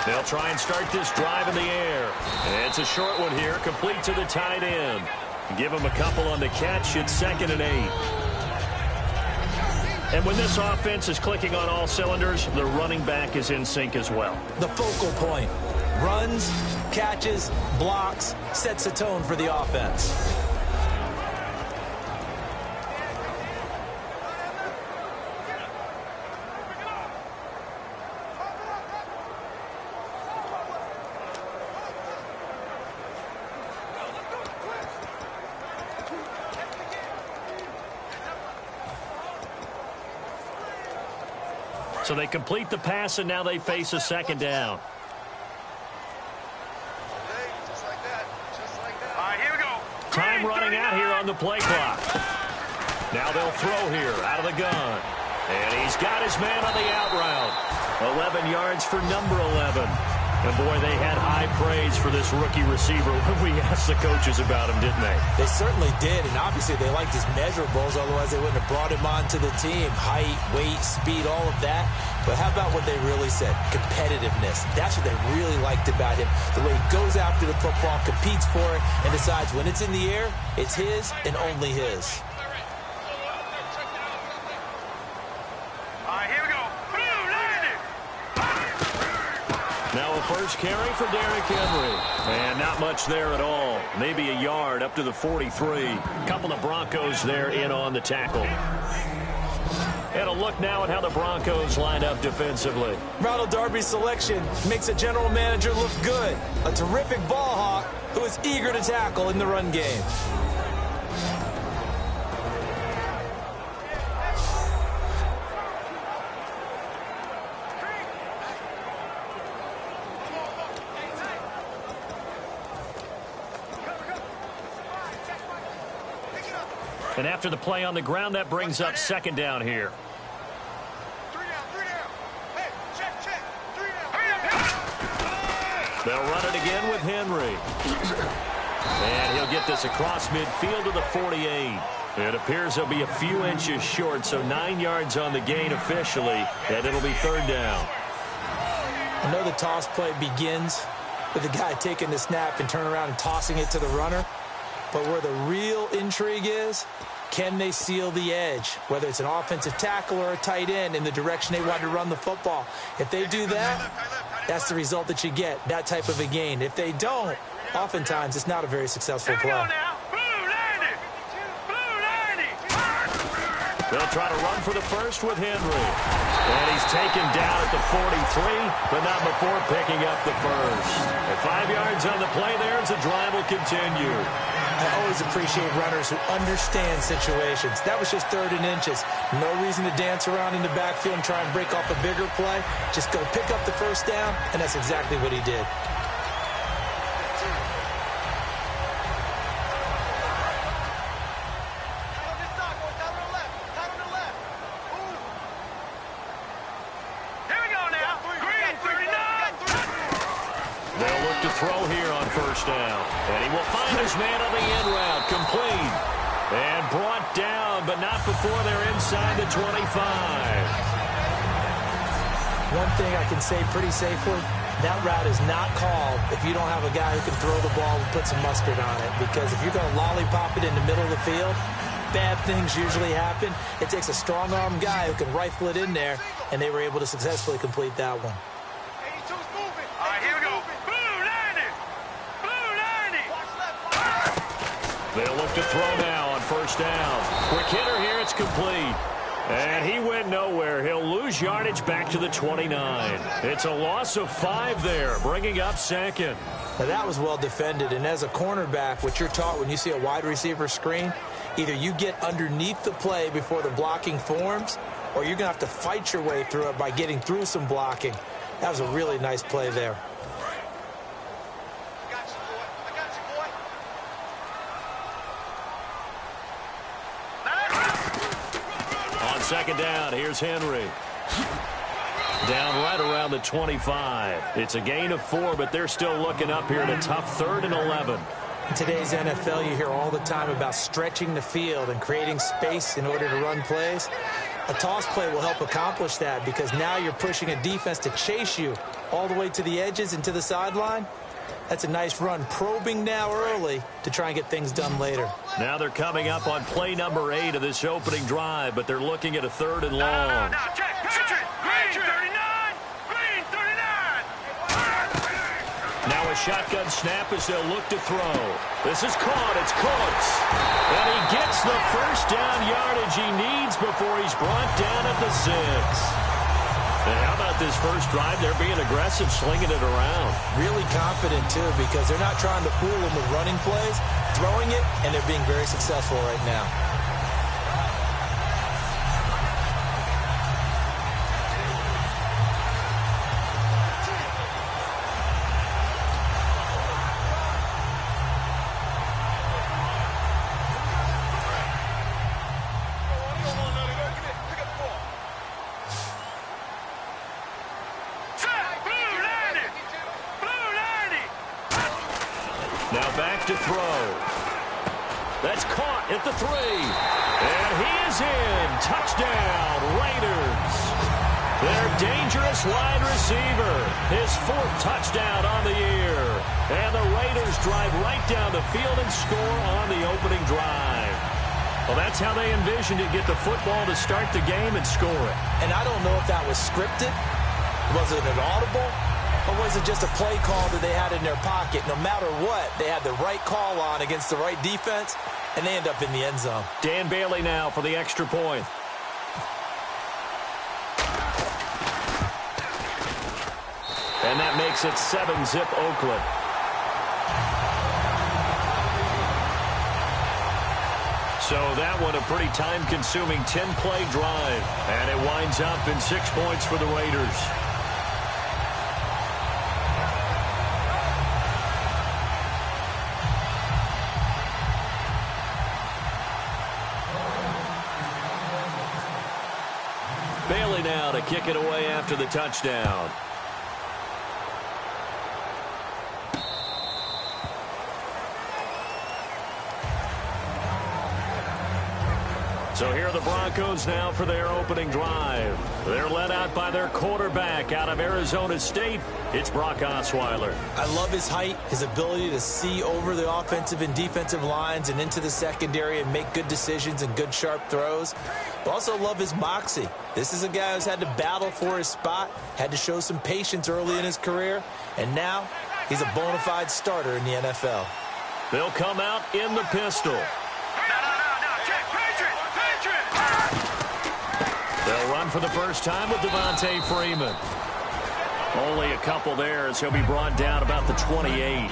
They'll try and start this drive in the air. It's a short one here, complete to the tight end. Give him a couple on the catch. It's 2nd and 8. And when this offense is clicking on all cylinders, the running back is in sync as well. The focal point. Runs, catches, blocks, sets a tone for the offense. So they complete the pass, and now they face a 2nd down. Time running out here on the play clock. Now they'll throw here out of the gun. And he's got his man on the out route. 11 yards for number 11. And, boy, they had high praise for this rookie receiver when we asked the coaches about him, didn't they? They certainly did, and obviously they liked his measurables, otherwise they wouldn't have brought him onto the team. Height, weight, speed, all of that. But how about what they really said? Competitiveness. That's what they really liked about him. The way he goes after the football, competes for it, and decides when it's in the air, it's his and only his. Now a first carry for Derrick Henry. And not much there at all. Maybe a yard up to the 43. A couple of Broncos there in on the tackle. And a look now at how the Broncos line up defensively. Ronald Darby's selection makes a general manager look good. A terrific ball hawk who is eager to tackle in the run game. And after the play on the ground, that brings up 2nd down here. They'll run it again with Henry. And he'll get this across midfield to the 48. It appears he'll be a few inches short, so 9 yards on the gain officially, and it'll be 3rd down. I know the toss play begins with the guy taking the snap and turning around and tossing it to the runner. But where the real intrigue is, can they seal the edge, whether it's an offensive tackle or a tight end, in the direction they want to run the football? If they do that, that's the result that you get, that type of a gain. If they don't, oftentimes it's not a very successful play. They'll try to run for the first with Henry. And he's taken down at the 43, but not before picking up the first. At 5 yards on the play there as the drive will continue. I always appreciate runners who understand situations. That was just 3rd and inches. No reason to dance around in the backfield and try and break off a bigger play. Just go pick up the first down, and that's exactly what he did. Throw here on 1st down. And he will find his man on the end route. Complete. And brought down, but not before they're inside the 25. One thing I can say pretty safely, that route is not called if you don't have a guy who can throw the ball and put some mustard on it. Because if you're going to lollipop it in the middle of the field, bad things usually happen. It takes a strong-arm guy who can rifle it in there, and they were able to successfully complete that one. They'll look to throw now on 1st down. Quick hitter here, it's complete. And he went nowhere. He'll lose yardage back to the 29. It's a loss of 5 there, bringing up 2nd. Now that was well defended, and as a cornerback, what you're taught when you see a wide receiver screen, either you get underneath the play before the blocking forms, or you're going to have to fight your way through it by getting through some blocking. That was a really nice play there. On 2nd down, here's Henry. Down right around the 25. It's a gain of 4, but they're still looking up here at a tough 3rd and 11. In today's NFL, you hear all the time about stretching the field and creating space in order to run plays. A toss play will help accomplish that because now you're pushing a defense to chase you all the way to the edges and to the sideline. That's a nice run, probing now early to try and get things done later. Now they're coming up on play number 8 of this opening drive, but they're looking at a 3rd and long. No, check, Patriot, Green 39, Green 39. Now a shotgun snap as they'll look to throw. This is caught, it's Cooks. And he gets the first down yardage he needs before he's brought down at the 6. And how about this first drive? They're being aggressive, slinging it around. Really confident, too, because they're not trying to fool them with running plays, throwing it, and they're being very successful right now. Now back to throw. That's caught at the 3. And he is in. Touchdown, Raiders. Their dangerous wide receiver. His 4th touchdown on the year. And the Raiders drive right down the field and score on the opening drive. Well, that's how they envisioned it. Get the football to start the game and score it. And I don't know if that was scripted. Was it an audible? Or was it just a play call that they had in their pocket? No matter what, they had the right call on against the right defense, and they end up in the end zone. Dan Bailey now for the extra point. And that makes it 7-zip Oakland. So that one a pretty time-consuming 10-play drive. And it winds up in 6 points for the Raiders. Bailey now to kick it away after the touchdown. So here are the Broncos now for their opening drive. They're led out by their quarterback out of Arizona State. It's Brock Osweiler. I love his height, his ability to see over the offensive and defensive lines and into the secondary and make good decisions and good sharp throws. But also love his moxie. This is a guy who's had to battle for his spot, had to show some patience early in his career, and now he's a bona fide starter in the NFL. They'll come out in the pistol. They'll run for the first time with Devontae Freeman. Only a couple there as he'll be brought down about the 28.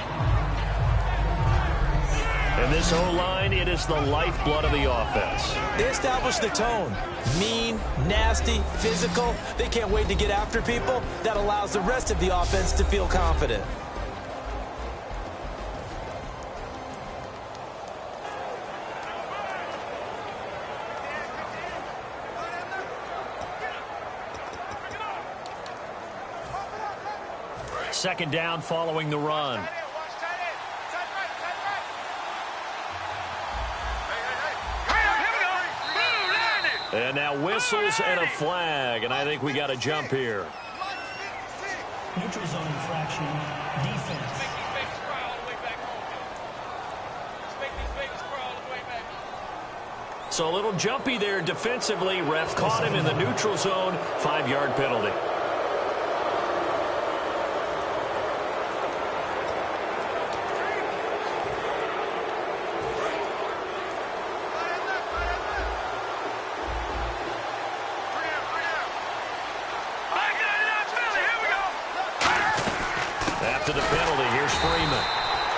And this O-line, it is the lifeblood of the offense. They establish the tone. Mean, nasty, physical. They can't wait to get after people. That allows the rest of the offense to feel confident. Second down following the run. And now whistles and a flag, and I think we got a jump here. Neutral zone infraction, defense. So a little jumpy there defensively. Ref caught him in the neutral zone. 5-yard penalty. After the penalty, here's Freeman.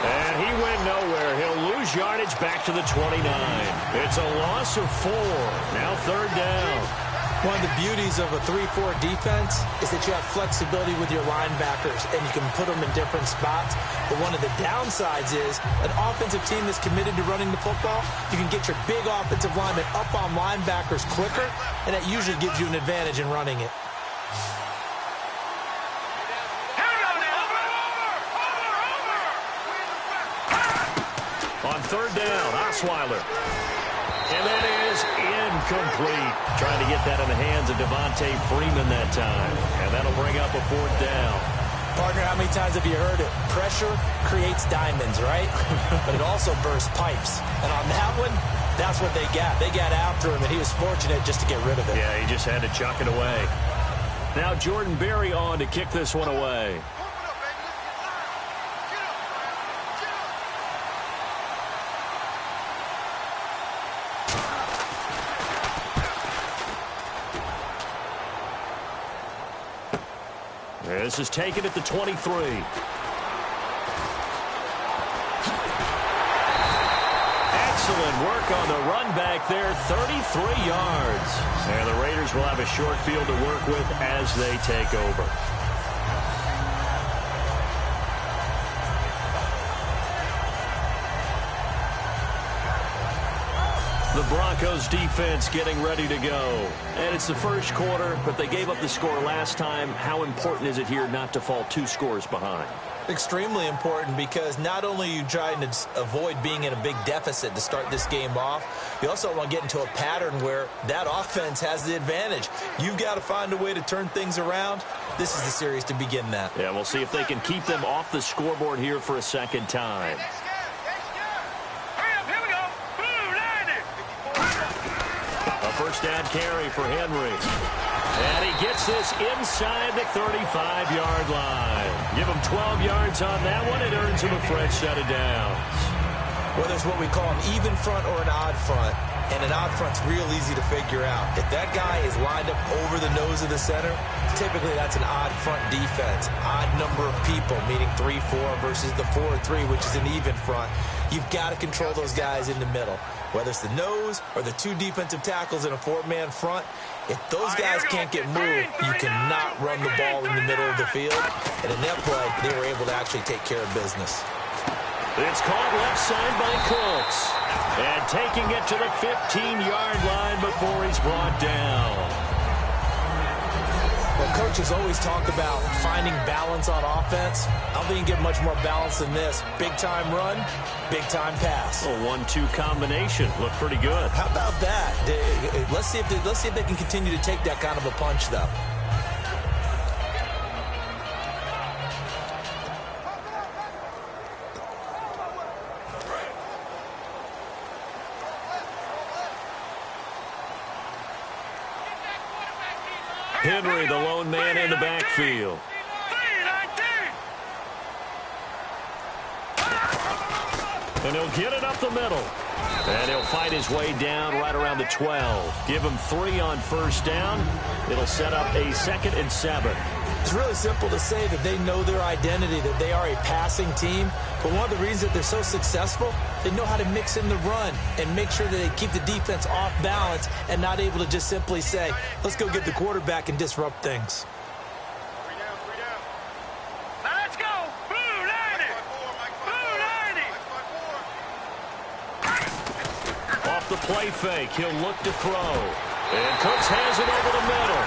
And he went nowhere. He'll lose yardage back to the 29. It's a loss of 4. Now 3rd down. One of the beauties of a 3-4 defense is that you have flexibility with your linebackers, and you can put them in different spots. But one of the downsides is an offensive team that's committed to running the football, you can get your big offensive linemen up on linebackers quicker, and that usually gives you an advantage in running it. On 3rd down, Osweiler. And that is incomplete. Trying to get that in the hands of Devontae Freeman that time. And that'll bring up a 4th down. Partner, how many times have you heard it? Pressure creates diamonds, right? But it also bursts pipes. And on that one, that's what they got. They got after him, and he was fortunate just to get rid of it. Yeah, he just had to chuck it away. Now Jordan Berry on to kick this one away. This is taken at the 23. Excellent work on the run back there, 33 yards. And the Raiders will have a short field to work with as they take over. The Broncos defense getting ready to go. And it's the first quarter, but they gave up the score last time. How important is it here not to fall 2 scores behind? Extremely important, because not only are you trying to avoid being in a big deficit to start this game off, you also want to get into a pattern where that offense has the advantage. You've got to find a way to turn things around. This is the series to begin that. Yeah, we'll see if they can keep them off the scoreboard here for a second time. First down carry for Henry. And he gets this inside the 35-yard line. Give him 12 yards on that one. It earns him a fresh set of downs. Whether it's what we call an even front or an odd front, and an odd front's real easy to figure out. If that guy is lined up over the nose of the center, typically that's an odd front defense. Odd number of people, meaning 3-4 versus the 4-3, which is an even front. You've got to control those guys in the middle. Whether it's the nose or the 2 defensive tackles in a 4-man front, if those guys can't get moved, you cannot run the ball in the middle of the field. And in that play, they were able to actually take care of business. It's caught left side by Cooks. And taking it to the 15-yard line before he's brought down. Well, coaches always talk about finding balance on offense. I don't think you can get much more balance than this. Big-time run, big-time pass. A 1-2 combination. Looked pretty good. How about that? Let's see if they can continue to take that kind of a punch, though. Henry, the lone man in the backfield. And he'll get it up the middle. And he'll fight his way down right around the 12. Give him 3 on first down. It'll set up a 2nd and 7. It's really simple to say that they know their identity, that they are a passing team. But one of the reasons that they're so successful, they know how to mix in the run and make sure that they keep the defense off balance and not able to just simply say, let's go get the quarterback and disrupt things. Let's go. Blue 90. Blue 90. Off the play fake, he'll look to throw. And Cooks has it over the middle.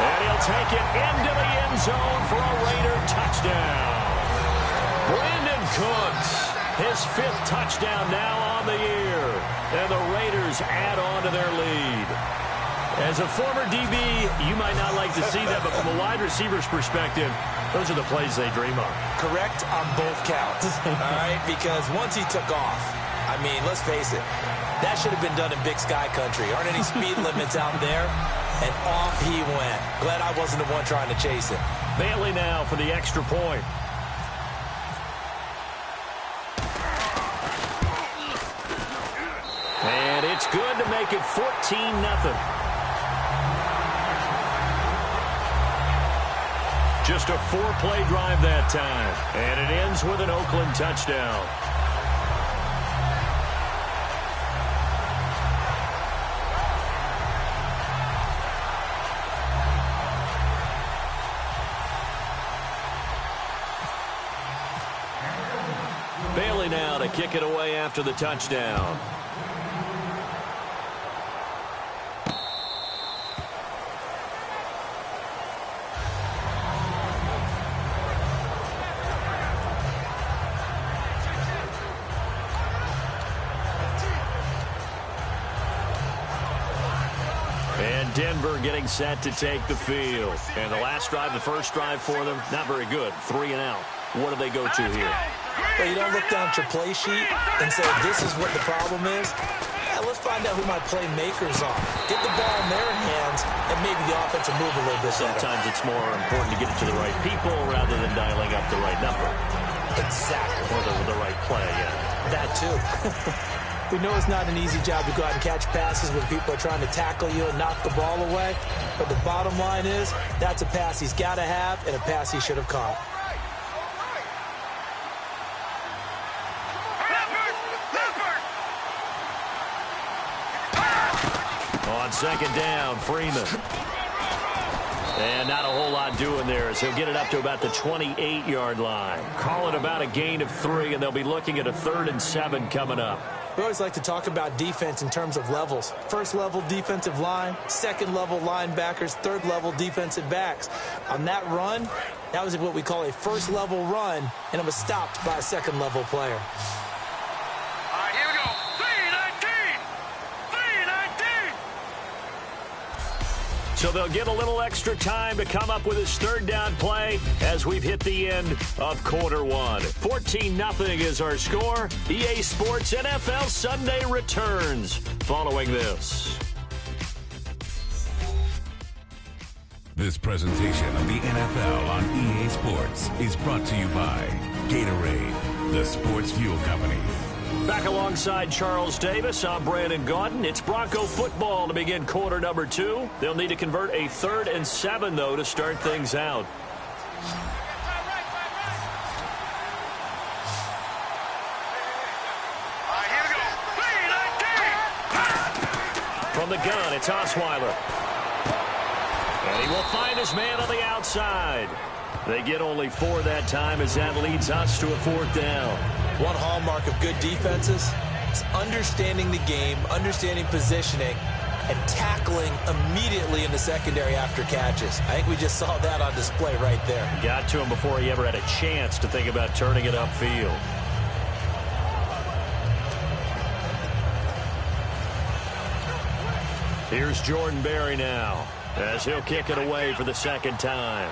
And he'll take it into the end zone for a Raider touchdown. Brandon Cooks, his 5th touchdown now on the year. And the Raiders add on to their lead. As a former DB, you might not like to see that, but from a wide receiver's perspective, those are the plays they dream of. Correct on both counts, all right? Because once he took off, I mean, let's face it, that should have been done in Big Sky Country. Aren't any speed limits out there? And off he went. Glad I wasn't the one trying to chase him. Bailey now for the extra point. And it's good to make it 14-0. Just a 4-play drive that time. And it ends with an Oakland touchdown. Bailey now to kick it away after the touchdown. Denver getting set to take the field. And the last drive, the first drive for them, not very good. 3 and out. What do they go to here? Well, you don't look down at your play sheet and say, this is what the problem is. Yeah, let's find out who my playmakers are. Get the ball in their hands, and maybe the offense will move a little bit better. Sometimes it's more important to get it to the right people rather than dialing up the right number. Exactly. Or the right play, yeah. That, too. We know it's not an easy job to go out and catch passes when people are trying to tackle you and knock the ball away. But the bottom line is, that's a pass he's got to have and a pass he should have caught. On second down, Freeman. And not a whole lot doing there as he'll get it up to about the 28-yard line. Call it about a gain of 3, and they'll be looking at a 3rd and 7 coming up. We always like to talk about defense in terms of levels. First level defensive line, second level linebackers, third level defensive backs. On that run, that was what we call a first level run, and it was stopped by a second level player. All right, here we go. 3-19. So they'll get a little extra time to come up with his 3rd down play as we've hit the end of quarter 1. 14-0 is our score. EA Sports NFL Sunday returns following this. This presentation of the NFL on EA Sports is brought to you by Gatorade, the sports fuel company. Back alongside Charles Davis, I'm Brandon Gaudin. It's Bronco football to begin quarter number 2. They'll need to convert a 3rd and 7, though, to start things out. All right, here we go. 3-19. From the gun, it's Osweiler. And he will find his man on the outside. They get only 4 that time as that leads us to a 4th down. One hallmark of good defenses is understanding the game, understanding positioning, and tackling immediately in the secondary after catches. I think we just saw that on display right there. Got to him before he ever had a chance to think about turning it upfield. Here's Jordan Berry now as he'll kick it away for the 2nd time.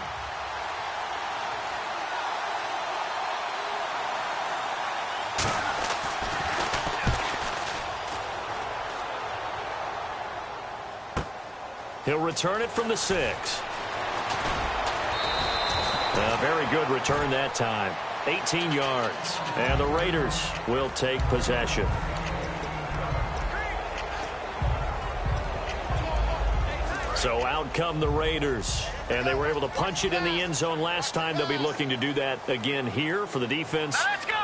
He'll return it from the 6. A very good return that time. 18 yards. And the Raiders will take possession. So out come the Raiders. And they were able to punch it in the end zone last time. They'll be looking to do that again here for the defense.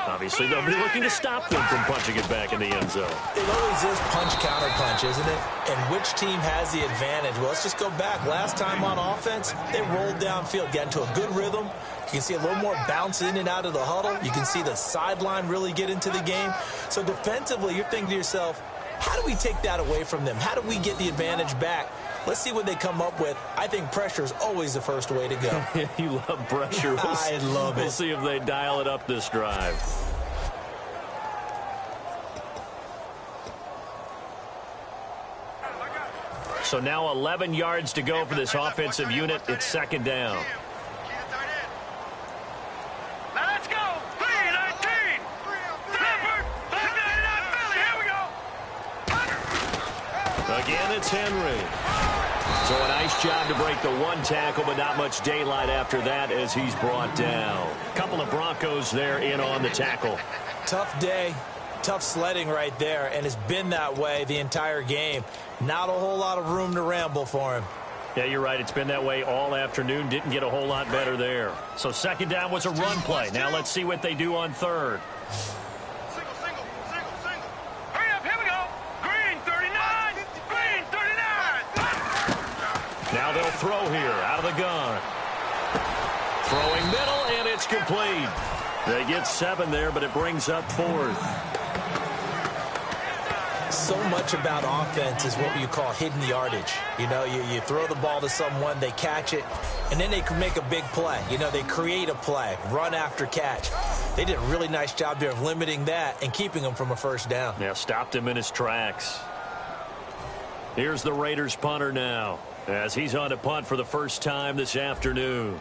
Obviously, they'll be looking to stop them from punching it back in the end zone. It always is punch-counter-punch, isn't it? And which team has the advantage? Well, let's just go back. Last time on offense, they rolled downfield, got into a good rhythm. You can see a little more bounce in and out of the huddle. You can see the sideline really get into the game. So defensively, you're thinking to yourself, how do we take that away from them? How do we get the advantage back? Let's see what they come up with. I think pressure is always the first way to go. You love pressure. I love it. We'll see if they dial it up this drive. So now 11 yards to go for this offensive unit. It's 2nd down. Now let's go. 3-19. Stafford. 599 Philly. Here we go. Again, it's Henry. So a nice job to break the 1 tackle, but not much daylight after that as he's brought down. Couple of Broncos there in on the tackle. Tough day, tough sledding right there, and it's been that way the entire game. Not a whole lot of room to ramble for him. Yeah, you're right. It's been that way all afternoon. Didn't get a whole lot better there. So 2nd down was a run play. Now let's see what they do on 3rd. Hurry up. Here we go. Green 39. Green 39. Now they'll throw here out of the gun. Throwing middle, and it's complete. They get 7 there, but it brings up 4th. So much about offense is what you call hidden yardage. You know, you throw the ball to someone, they catch it, and then they can make a big play. You know, they create a play, run after catch. They did a really nice job there of limiting that and keeping him from a 1st down. Yeah, stopped him in his tracks. Here's the Raiders punter now, as he's on to punt for the first time this afternoon.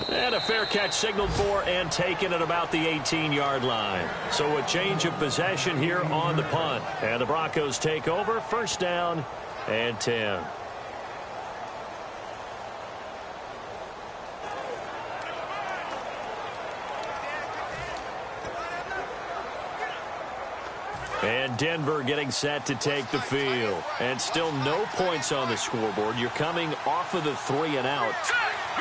And a fair catch signaled for and taken at about the 18-yard line. So a change of possession here on the punt. And the Broncos take over, first down and 10. And Denver getting set to take the field. And still no points on the scoreboard. You're coming off of the 3 and out.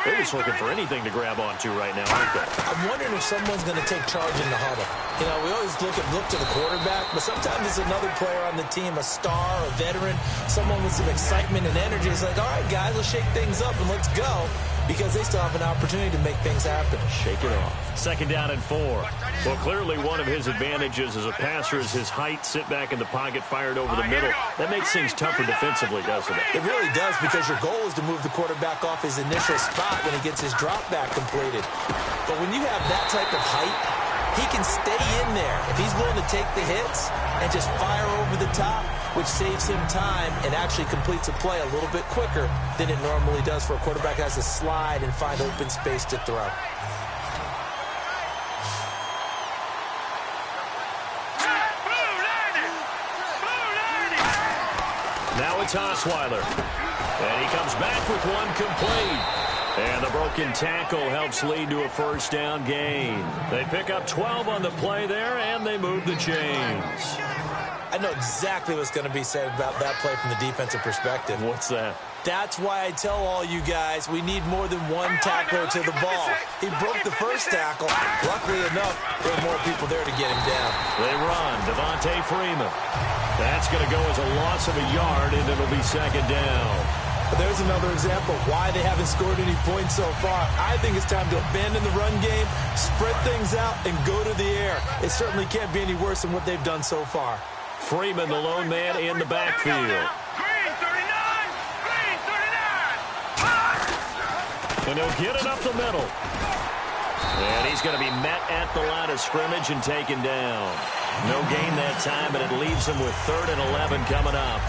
They're just looking for anything to grab onto right now, aren't they? I'm wondering if someone's going to take charge in the huddle. You know, we always look to the quarterback, but sometimes it's another player on the team, a star, a veteran, someone with some excitement and energy. It's like, all right, guys, let's shake things up and let's go, because they still have an opportunity to make things happen. Shake it off. Second down and 4. Well, clearly one of his advantages as a passer is his height, sit back in the pocket, fired over the middle. That makes things tougher defensively, doesn't it? It really does, because your goal is to move the quarterback off his initial spot when he gets his drop back completed. But when you have that type of height, he can stay in there if he's willing to take the hits and just fire over the top, which saves him time and actually completes a play a little bit quicker than it normally does for a quarterback that has to slide and find open space to throw. Now it's Osweiler. And he comes back with one complete. And the broken tackle helps lead to a first down gain. They pick up 12 on the play there, and they move the chains. I know exactly what's going to be said about that play from the defensive perspective. What's that? That's why I tell all you guys we need more than one tackler to the ball. He broke the first tackle. Luckily enough, there were more people there to get him down. They run. Devontae Freeman. That's going to go as a loss of a yard, and it'll be second down. But there's another example of why they haven't scored any points so far. I think it's time to abandon the run game, spread things out, and go to the air. It certainly can't be any worse than what they've done so far. Freeman, the lone man in the backfield. Green 39! Green 39! And he'll get it up the middle. And he's going to be met at the line of scrimmage and taken down. No gain that time, and it leaves him with 3rd and 11 coming up.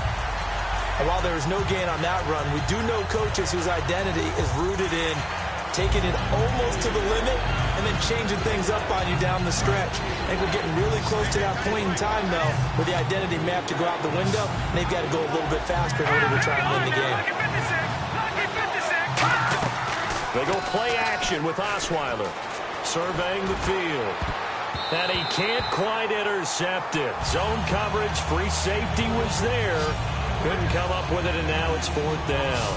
And while there is no gain on that run, we do know coaches whose identity is rooted in taking it almost to the limit and then changing things up on you down the stretch. I think we're getting really close to that point in time, though, where the identity may have to go out the window, and they've got to go a little bit faster in order to try and win the game. They go play action with Osweiler, surveying the field. And he can't quite intercept it. Zone coverage, free safety was there. Couldn't come up with it, and now it's 4th down.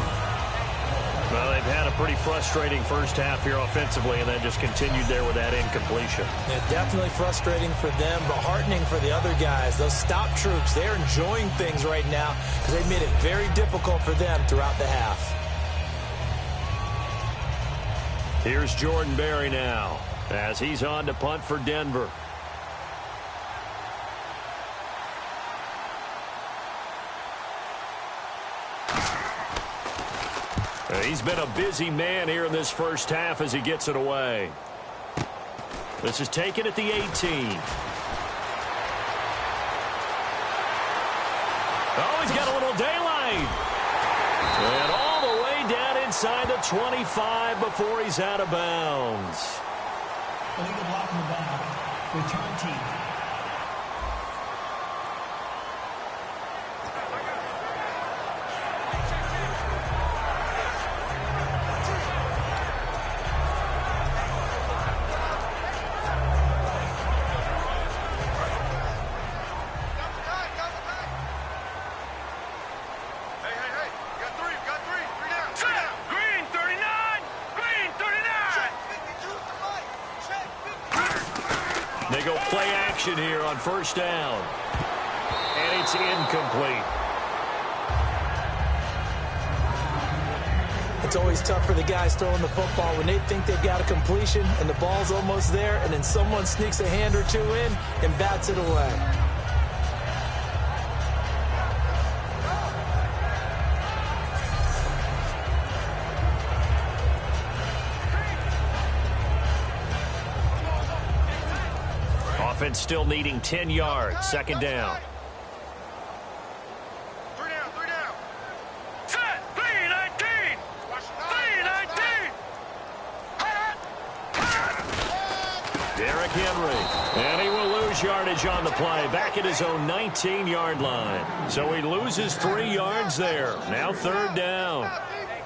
Well, they've had a pretty frustrating first half here offensively, and then just continued there with that incompletion. Yeah, definitely frustrating for them, but heartening for the other guys. Those stop troops, they're enjoying things right now because they've made it very difficult for them throughout the half. Here's Jordan Berry now as he's on to punt for Denver. He's been a busy man here in this first half as he gets it away. This is taken at the 18. Oh, he's got a little daylight. And all the way down inside the 25 before he's out of bounds. Illegal block in the back. Return team. They go play action here on first down. And it's incomplete. It's always tough for the guys throwing the football when they think they've got a completion and the ball's almost there, and then someone sneaks a hand or two in and bats it away. Offense still needing 10 yards. Second down. Three down. Set. 3-19. 3-19. Derrick Henry. And he will lose yardage on the play. Back at his own 19-yard line. So he loses 3 yards there. Now third down.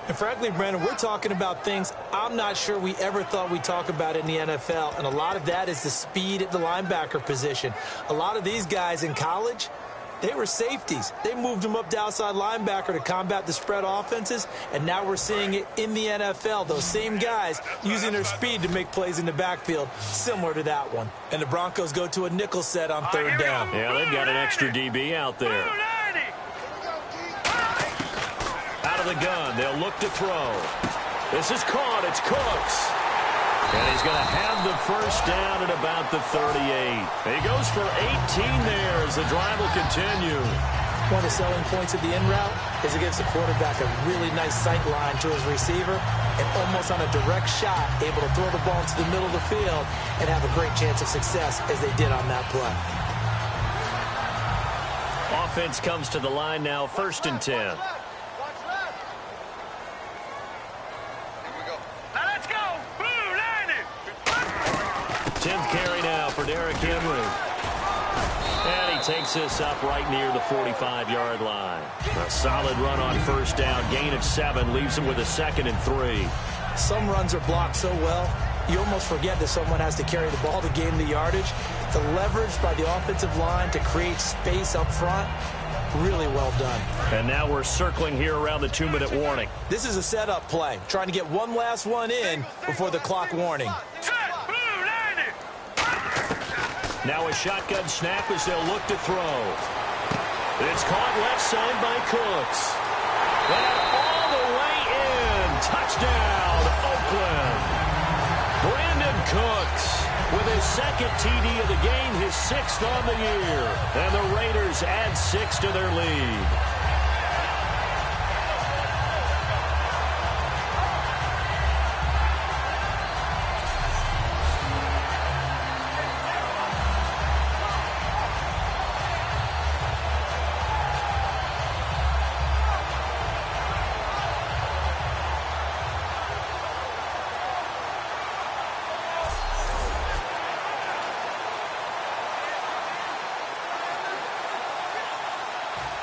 And frankly, Brandon, we're talking about things I'm not sure we ever thought we'd talk about in the NFL. And a lot of that is the speed at the linebacker position. A lot of these guys in college, they were safeties. They moved them up to outside linebacker to combat the spread offenses. And now we're seeing it in the NFL. Those same guys using their speed to make plays in the backfield, similar to that one. And the Broncos go to a nickel set on third down. Yeah, they've got an extra DB out there. Out of the gun, they'll look to throw. This is caught, it's Cooks. And he's going to have the first down at about the 38. He goes for 18 there as the drive will continue. One of the selling points of the in route is it gives the quarterback a really nice sight line to his receiver and almost on a direct shot able to throw the ball into the middle of the field and have a great chance of success as they did on that play. Offense comes to the line now, 1st and 10. 10th carry now for Derrick Henry. And he takes this up right near the 45-yard line. A solid run on first down. Gain of 7 leaves him with a 2nd and 3. Some runs are blocked so well, you almost forget that someone has to carry the ball to gain the yardage. The leverage by the offensive line to create space up front, really well done. And now we're circling here around the 2-minute warning. This is a setup play, trying to get one last one in before the clock warning. Now a shotgun snap as they'll look to throw. It's caught left side by Cooks. And all the way in. Touchdown, Oakland. Brandon Cooks with his 2nd TD of the game, his 6th on the year. And the Raiders add 6 to their lead.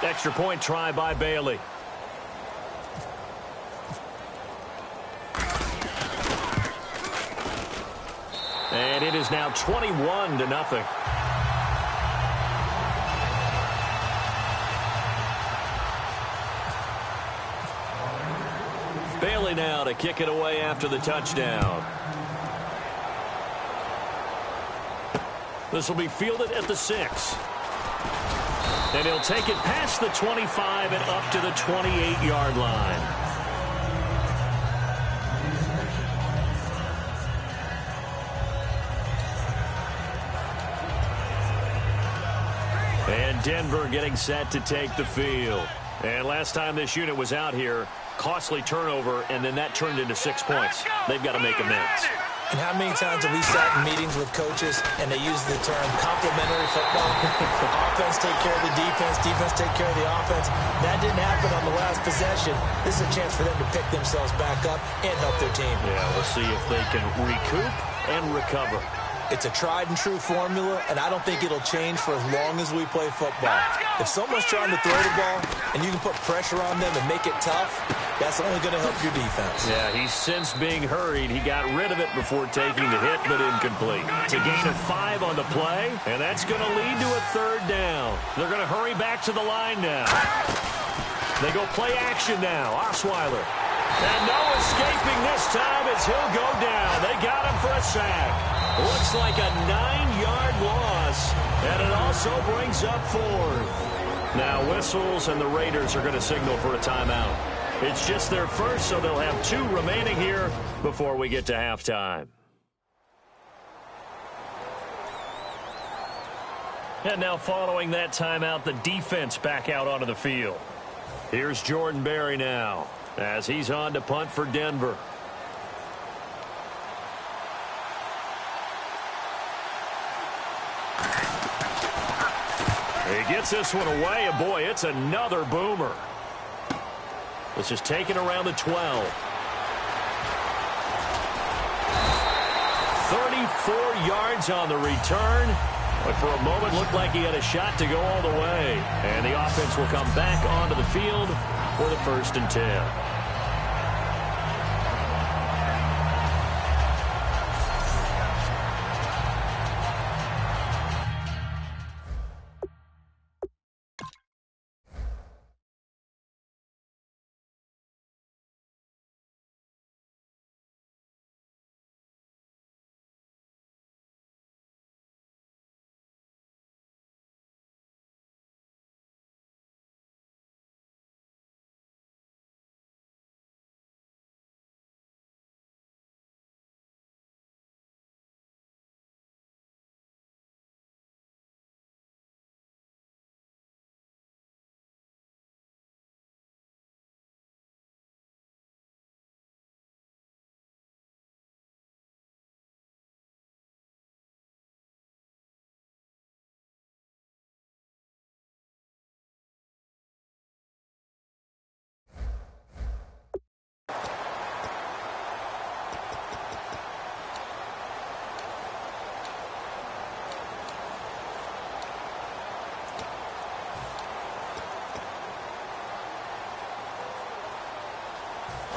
Extra point try by Bailey. And it is now 21-0. Bailey now to kick it away after the touchdown. This will be fielded at the 6. And he'll take it past the 25 and up to the 28-yard line. And Denver getting set to take the field. And last time this unit was out here, costly turnover, and then that turned into 6 points. They've got to make amends. And how many times have we sat in meetings with coaches and they use the term complementary football? Offense take care of the defense, defense take care of the offense. That didn't happen on the last possession. This is a chance for them to pick themselves back up and help their team. Yeah, we'll see if they can recoup and recover. It's a tried-and-true formula, and I don't think it'll change for as long as we play football. If someone's trying to throw the ball and you can put pressure on them and make it tough, that's only going to help your defense. Yeah, he's since being hurried. He got rid of it before taking the hit, but incomplete. It's a gain of 5 on the play, and that's going to lead to a 3rd down. They're going to hurry back to the line now. They go play action now. Osweiler. And no escaping this time as he'll go down. They got him for a sack. Looks like a 9-yard loss, and it also brings up 4th. Now whistles, and the Raiders are going to signal for a timeout. It's just their first, so they'll have 2 remaining here before we get to halftime. And now following that timeout, the defense back out onto the field. Here's Jordan Berry now as he's on to punt for Denver. He gets this one away, and boy, it's another boomer. This is taken around the 12. 34 yards on the return. But for a moment, looked like he had a shot to go all the way. And the offense will come back onto the field for the 1st and 10.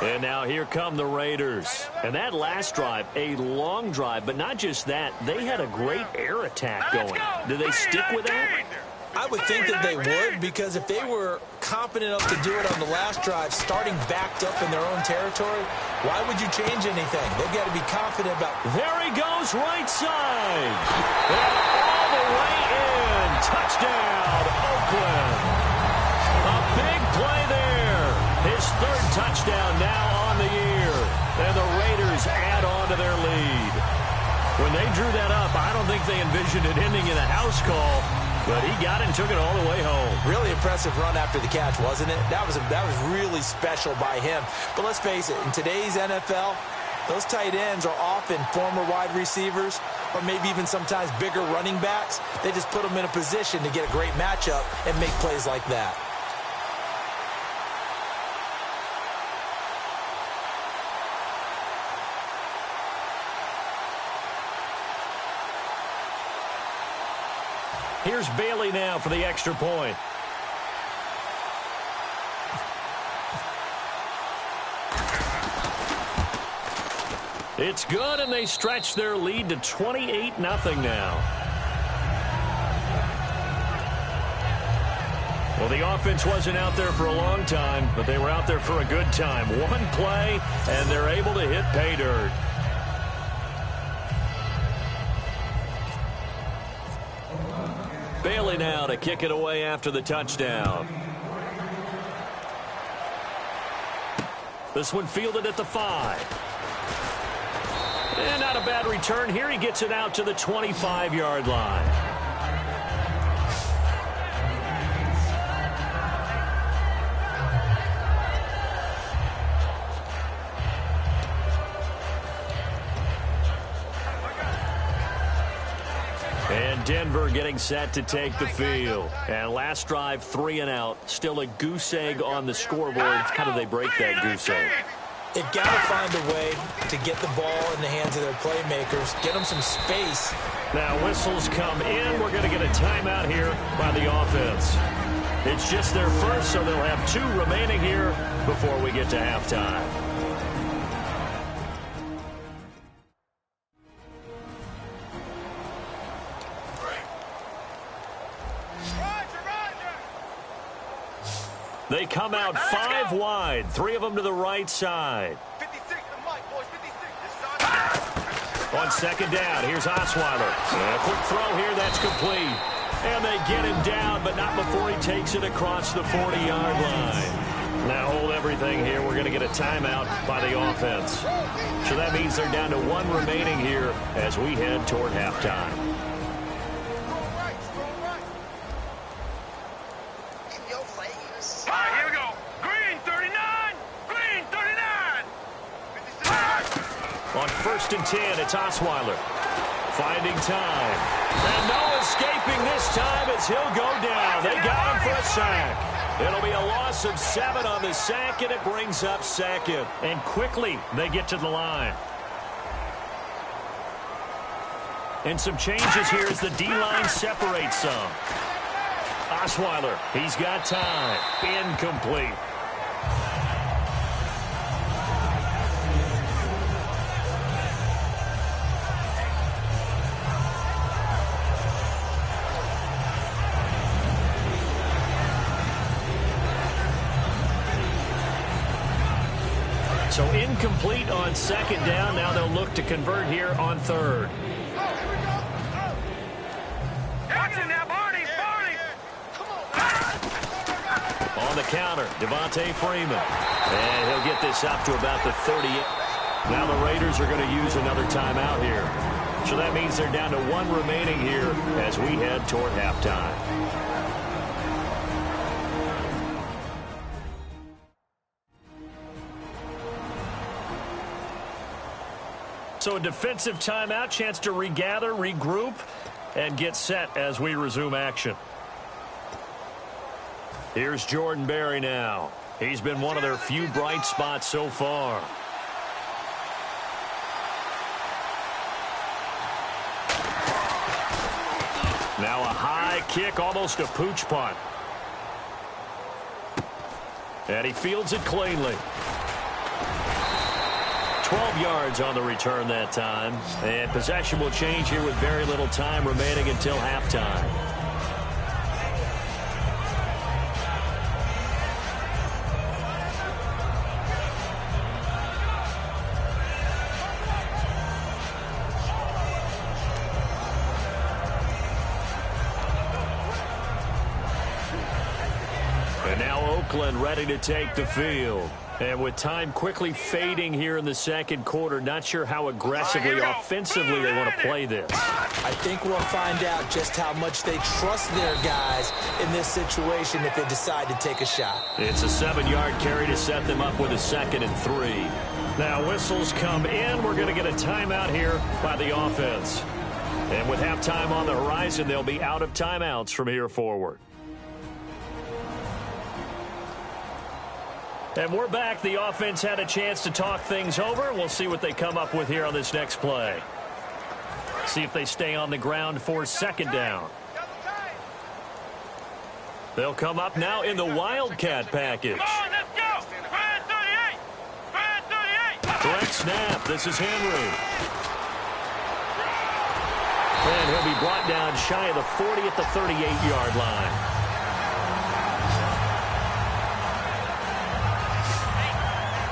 And now here come the Raiders. And that last drive, a long drive, but not just that. They had a great air attack going. Do they stick with that? I would think that they would, because if they were competent enough to do it on the last drive, starting backed up in their own territory, why would you change anything? They've got to be confident about... There he goes, right side. And all the way in. Touchdown, Oakland. A big play there. His 3rd touchdown now on the year. And the Raiders add on to their lead. When they drew that up, I don't think they envisioned it ending in a house call, but he got it and took it all the way home. Really impressive run after the catch, wasn't it? That was really special by him. But let's face it, in today's NFL, those tight ends are often former wide receivers or maybe even sometimes bigger running backs. They just put them in a position to get a great matchup and make plays like that. Here's Bailey now for the extra point. It's good, and they stretch their lead to 28-0 now. Well, the offense wasn't out there for a long time, but they were out there for a good time. One play, and they're able to hit pay dirt. Bailey now to kick it away after the touchdown. This one fielded at the 5. And not a bad return here. He gets it out to the 25-yard line. And Denver getting set to take the field. And last drive, 3 and out. Still a goose egg on the scoreboard. How do they break that goose egg? They've got to find a way to get the ball in the hands of their playmakers, get them some space. Now whistles come in. We're going to get a timeout here by the offense. It's just their first, so they'll have 2 remaining here before we get to halftime. They come out 5 wide, 3 of them to the right side. 56, the mic, boys, 56. On second down, here's Osweiler. A quick throw here, that's complete. And they get him down, but not before he takes it across the 40-yard line. Now hold everything here. We're going to get a timeout by the offense. So that means they're down to 1 remaining here as we head toward halftime. On 1st and 10, it's Osweiler. Finding time. And no escaping this time. as he'll go down. They got him for a sack. It'll be a loss of 7 on the sack, and it brings up second. And quickly, they get to the line. And some changes here as the D-line separates some. Osweiler, he's got time. Incomplete. So incomplete on second down. Now they'll look to convert here on third. On the counter, Devontae Freeman. And he'll get this up to about the 38. Now the Raiders are going to use another timeout here. So that means they're down to 1 remaining here as we head toward halftime. So a defensive timeout, chance to regather, regroup, and get set as we resume action. Here's Jordan Berry now. He's been one of their few bright spots so far. Now a high kick, almost a pooch punt. And he fields it cleanly. 12 yards on the return that time. And possession will change here with very little time remaining until halftime. And now Oakland ready to take the field. And with time quickly fading here in the second quarter, not sure how aggressively, offensively they want to play this. I think we'll find out just how much they trust their guys in this situation if they decide to take a shot. It's a 7-yard carry to set them up with a 2nd and 3. Now whistles come in. We're going to get a timeout here by the offense. And with halftime on the horizon, they'll be out of timeouts from here forward. And we're back. The offense had a chance to talk things over. We'll see what they come up with here on this next play. See if they stay on the ground for 2nd down. They'll come up now in the Wildcat package. Correct snap. This is Henry. And he'll be brought down shy of the 40 at the 38-yard line.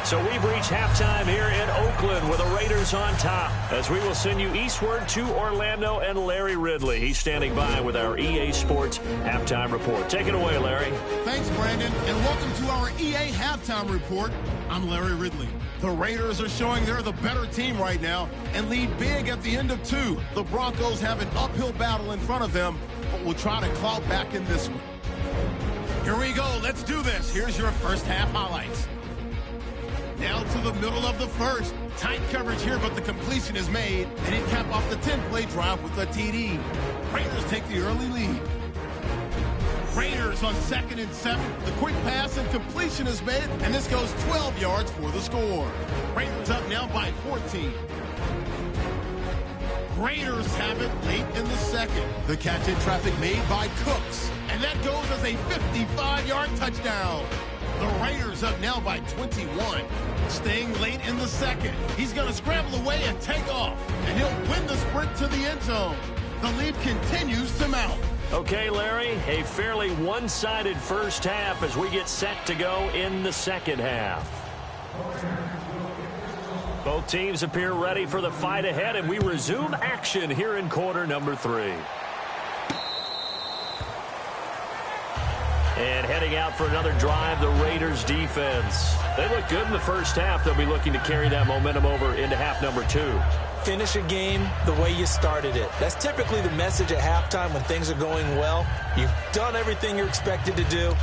So we've reached halftime here in Oakland with the Raiders on top as we will send you eastward to Orlando and Larry Ridley. He's standing by with our EA Sports Halftime Report. Take it away, Larry. Thanks, Brandon, and welcome to our EA Halftime Report. I'm Larry Ridley. The Raiders are showing they're the better team right now and lead big at the end of 2. The Broncos have an uphill battle in front of them, but will try to claw back in this one. Here we go. Let's do this. Here's your first half highlights. Now to the middle of the first. Tight coverage here, but the completion is made. And it capped off the 10-play drive with a TD. Raiders take the early lead. Raiders on 2nd and 7. The quick pass and completion is made, and this goes 12 yards for the score. Raiders up now by 14. Raiders have it late in the second. The catch in traffic made by Cooks. And that goes as a 55-yard touchdown. The Raiders up now by 21. Staying late in the second. He's going to scramble away and take off. And he'll win the sprint to the end zone. The lead continues to mount. Okay, Larry, a fairly one-sided first half as we get set to go in the second half. Both teams appear ready for the fight ahead, and we resume action here in quarter number 3. And heading out for another drive, the Raiders defense. They look good in the first half. They'll be looking to carry that momentum over into half number 2. Finish a game the way you started it. That's typically the message at halftime when things are going well. You've done everything you're expected to do.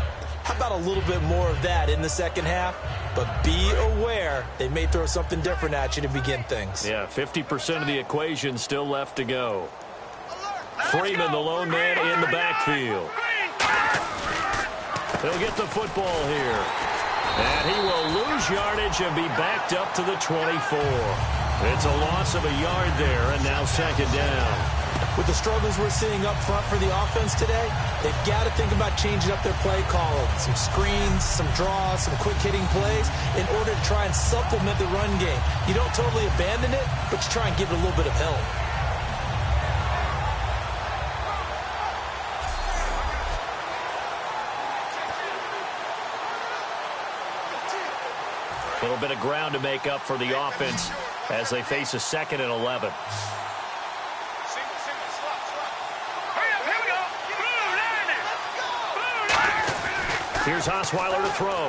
How about a little bit more of that in the second half? But be aware they may throw something different at you to begin things. Yeah, 50% of the equation still left to go. Freeman, the lone man in the backfield. He'll get the football here. And he will lose yardage and be backed up to the 24. It's a loss of a yard there, and now second down. With the struggles we're seeing up front for the offense today, they've got to think about changing up their play calling. Some screens, some draws, some quick-hitting plays in order to try and supplement the run game. You don't totally abandon it, but you try and give it a little bit of help. A little bit of ground to make up for the offense as they face a 2nd and 11. Here's Osweiler to throw.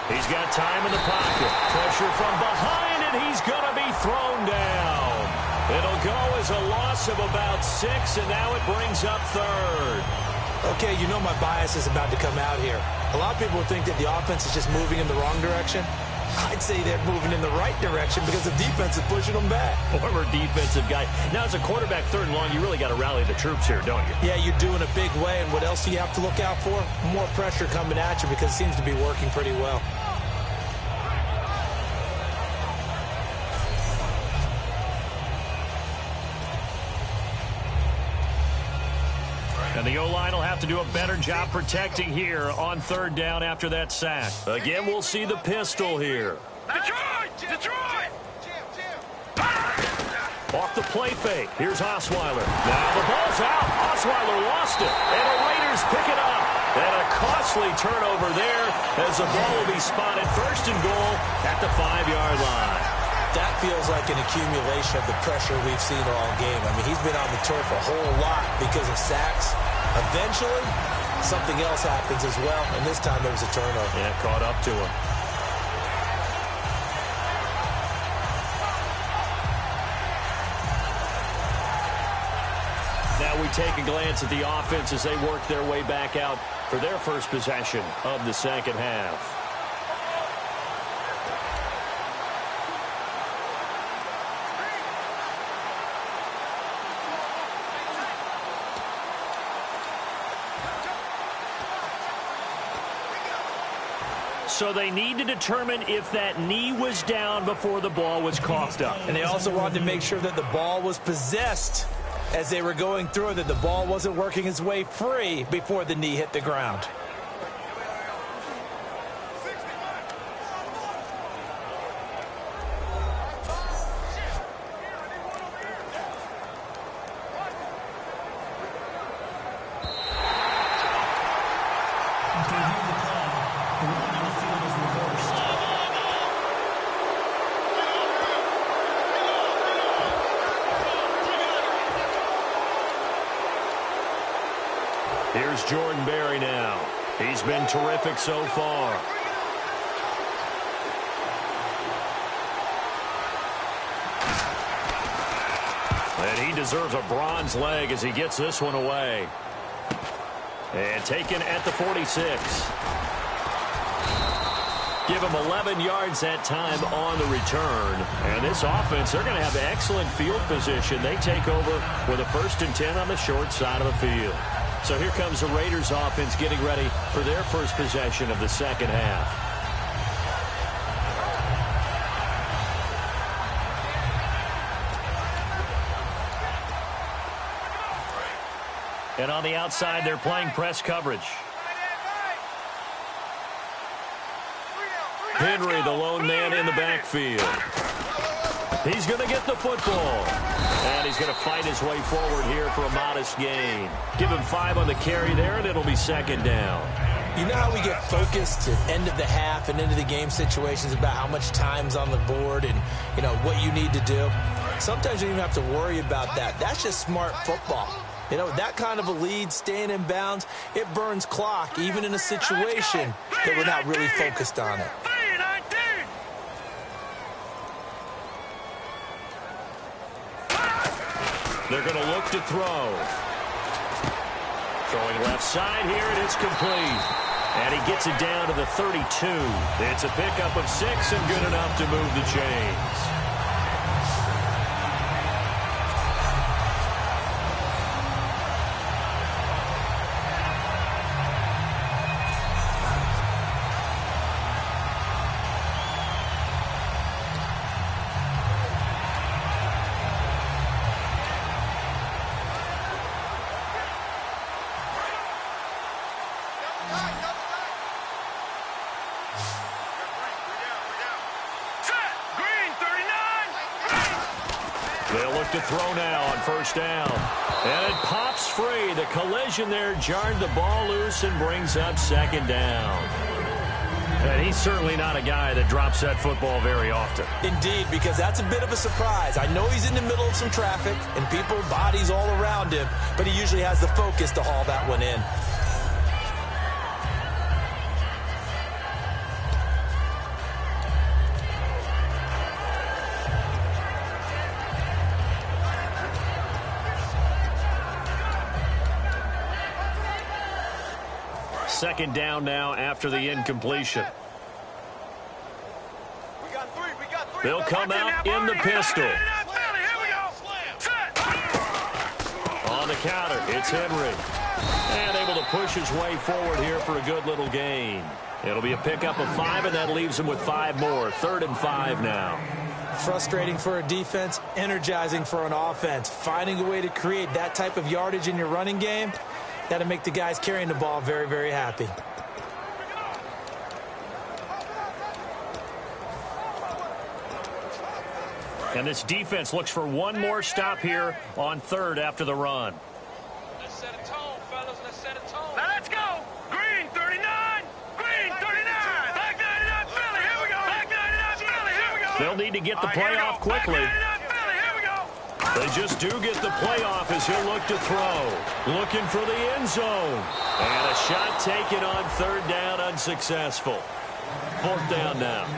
He's got time in the pocket. Pressure from behind, and he's going to be thrown down. It'll go as a loss of about 6, and now it brings up 3rd. Okay, you know my bias is about to come out here. A lot of people think that the offense is just moving in the wrong direction. I'd say they're moving in the right direction because the defense is pushing them back. Former defensive guy. Now, as a quarterback, 3rd and long, you really got to rally the troops here, don't you? Yeah, you're doing a big way, and what else do you have to look out for? More pressure coming at you because it seems to be working pretty well. And the O-line will have to do a better job protecting here on 3rd down after that sack. Again, we'll see the pistol here. Detroit! Detroit! Off the play fake. Here's Osweiler. Now the ball's out. Osweiler lost it. And the Raiders pick it up. And a costly turnover there as the ball will be spotted 1st and goal at the 5-yard line. That feels like an accumulation of the pressure we've seen all game. I mean, he's been on the turf a whole lot because of sacks. Eventually, something else happens as well, and this time there was a turnover. Yeah, caught up to him. Now we take a glance at the offense as they work their way back out for their first possession of the second half. So they need to determine if that knee was down before the ball was coughed up. And they also wanted to make sure that the ball was possessed as they were going through, that the ball wasn't working its way free before the knee hit the ground. Here's Jordan Berry now. He's been terrific so far. And he deserves a bronze leg as he gets this one away. And taken at the 46. Give him 11 yards that time on the return. And this offense, they're going to have excellent field position. They take over with a 1st and 10 on the short side of the field. So here comes the Raiders offense getting ready for their first possession of the second half. And on the outside, they're playing press coverage. Henry, the lone man in the backfield. He's going to get the football. And he's going to fight his way forward here for a modest gain. Give him 5 on the carry there, and it'll be second down. You know how we get focused at end of the half and into the game situations about how much time's on the board and, you know, what you need to do? Sometimes you don't even have to worry about that. That's just smart football. You know, that kind of a lead, staying in bounds, it burns clock, even in a situation that we're not really focused on it. They're going to look to throw. Throwing left side here, and it's complete. And he gets it down to the 32. It's a pickup of 6 and good enough to move the chains. to throw now on first down. And it pops free. The collision there jarred the ball loose and brings up second down. And he's certainly not a guy that drops that football very often. Indeed, because that's a bit of a surprise. I know he's in the middle of some traffic and people, bodies all around him, but he usually has the focus to haul that one in. Second down now after the incompletion. They'll come out in the pistol. On the counter, it's Henry. And able to push his way forward here for a good little gain. It'll be a pickup of 5, and that leaves him with 5 more. 3rd and 5 now. Frustrating for a defense, energizing for an offense. Finding a way to create that type of yardage in your running game, that'll make the guys carrying the ball very, very happy. And this defense looks for one more stop here on 3rd after the run. Let's set a tone, fellas. Let's set a tone. Now let's go. Green 39. Green 39. Back 99 Philly. Here we go. Back 99 Philly. Here we go. They'll need to get the play off quickly. Back 99 Philly. Here we go. They just do get the playoff as he'll look to throw. Looking for the end zone. And a shot taken on 3rd down, unsuccessful. 4th down now.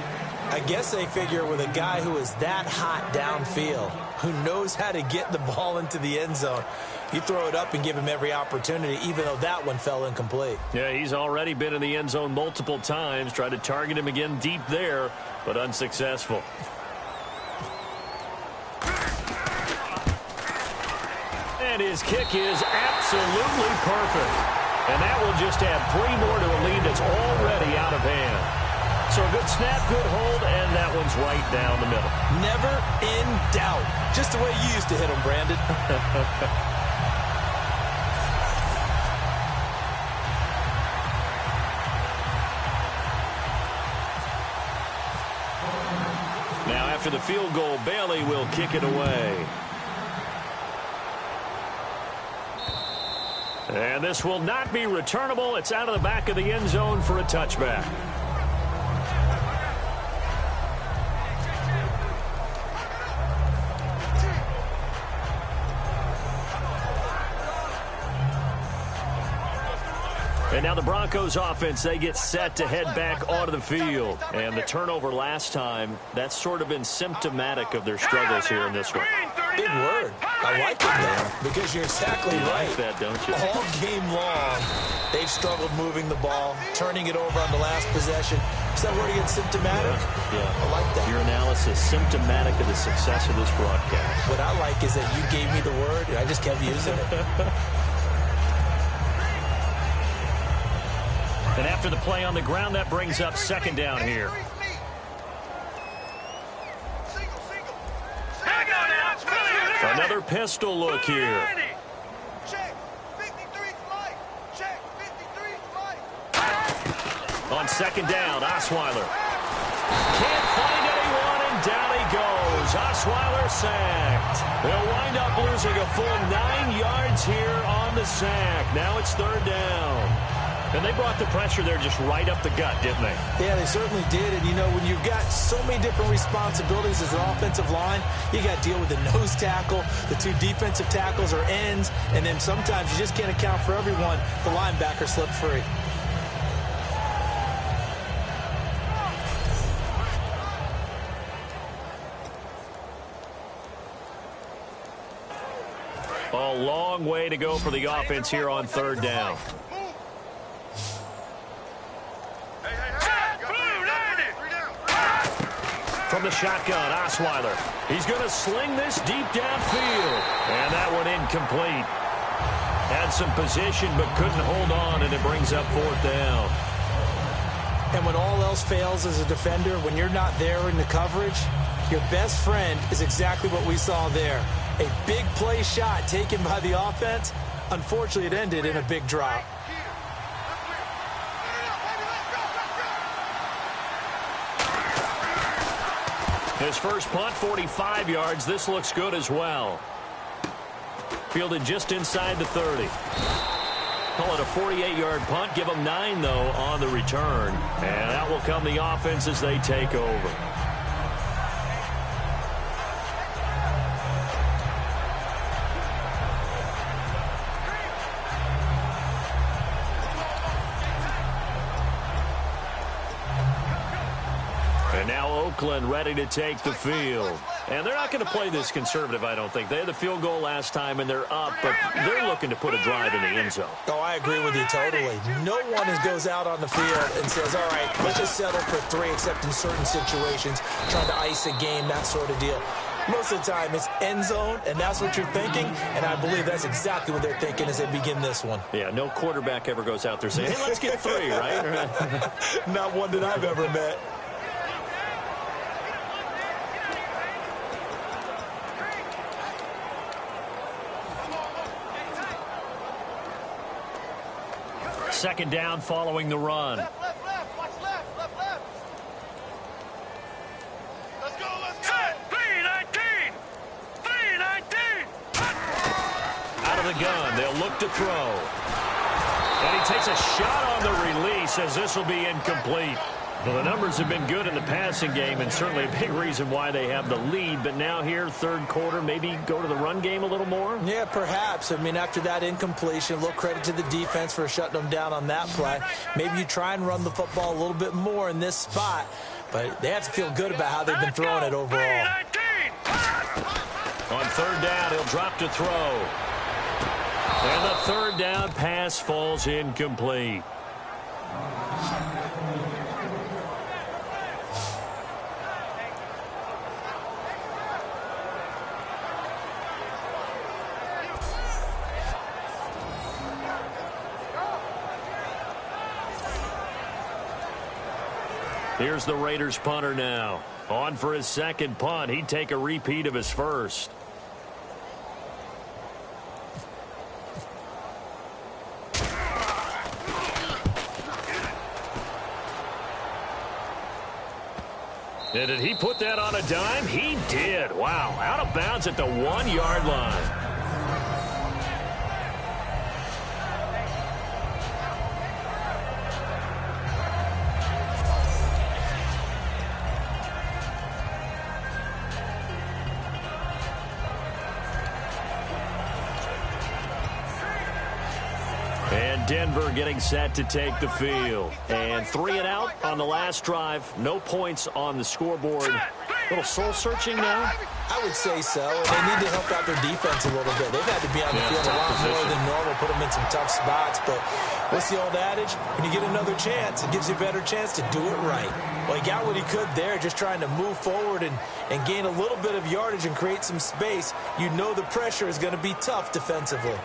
I guess they figure with a guy who is that hot downfield, who knows how to get the ball into the end zone, you throw it up and give him every opportunity, even though that one fell incomplete. Yeah, he's already been in the end zone multiple times. Tried to target him again deep there, but unsuccessful. And his kick is absolutely perfect. And that will just add 3 more to a lead that's already out of hand. So a good snap, good hold, and that one's right down the middle. Never in doubt. Just the way you used to hit them, Brandon. Now after the field goal, Bailey will kick it away. And this will not be returnable. It's out of the back of the end zone for a touchback. And now the Broncos offense, they get set to head back onto the field. And the turnover last time, that's sort of been symptomatic of their struggles here in this one. Big word. I like it there because you're exactly right. You like that, don't you? All game long, they've struggled moving the ball, turning it over on the last possession. Is that word again, symptomatic? Yeah. I like that. Your analysis, symptomatic of the success of this broadcast. What I like is that you gave me the word, and I just kept using it. And after the play on the ground, that brings up 2nd down here. Another pistol look here. On 2nd down, Osweiler. Can't find anyone, and down he goes. Osweiler sacked. They'll wind up losing a full 9 yards here on the sack. Now it's 3rd down. And they brought the pressure there just right up the gut, didn't they? Yeah, they certainly did. And, you know, when you've got so many different responsibilities as an offensive line, you got to deal with the nose tackle, the 2 defensive tackles or ends, and then sometimes you just can't account for everyone. The linebacker slipped free. A long way to go for the offense here on 3rd down. From the shotgun, Osweiler. He's going to sling this deep downfield. And that one incomplete. Had some position but couldn't hold on, and it brings up 4th down. And when all else fails as a defender, when you're not there in the coverage, your best friend is exactly what we saw there. A big play shot taken by the offense. Unfortunately, it ended in a big drop. His first punt, 45 yards. This looks good as well. Fielded just inside the 30. Call it a 48-yard punt. Give them 9, though, on the return. And that will come the offense as they take over. And now Oakland ready to take the field. And they're not going to play this conservative, I don't think. They had the field goal last time, and they're up, but they're looking to put a drive in the end zone. Oh, I agree with you totally. No one goes out on the field and says, all right, let's just settle for 3, except in certain situations, trying to ice a game, that sort of deal. Most of the time, it's end zone, and that's what you're thinking, and I believe that's exactly what they're thinking as they begin this one. Yeah, no quarterback ever goes out there saying, hey, let's get 3, right? Not one that I've ever met. Second down following the run. Left, watch left. Let's go. 3-19. Out of the gun, they'll look to throw. And he takes a shot on the release as this will be incomplete. Well, the numbers have been good in the passing game, and certainly a big reason why they have the lead. But now here, third quarter, maybe go to the run game a little more? Yeah, perhaps. I mean, after that incompletion, a little credit to the defense for shutting them down on that play. Maybe you try and run the football a little bit more in this spot. But they have to feel good about how they've been throwing it overall. On third down, he'll drop to throw. And the third down pass falls incomplete. Here's the Raiders punter now. On for his second punt. He'd take a repeat of his first. And did he put that on a dime? He did. Wow. Out of bounds at the 1-yard line. And Denver getting set to take the field. And 3 and out on the last drive. No points on the scoreboard. Little soul-searching now? I would say so. They need to help out their defense a little bit. They've had to be on the field a lot more than normal, put them in some tough spots. But what's the old adage? When you get another chance, it gives you a better chance to do it right. Well, he got what he could there, just trying to move forward and gain a little bit of yardage and create some space. You know the pressure is going to be tough defensively.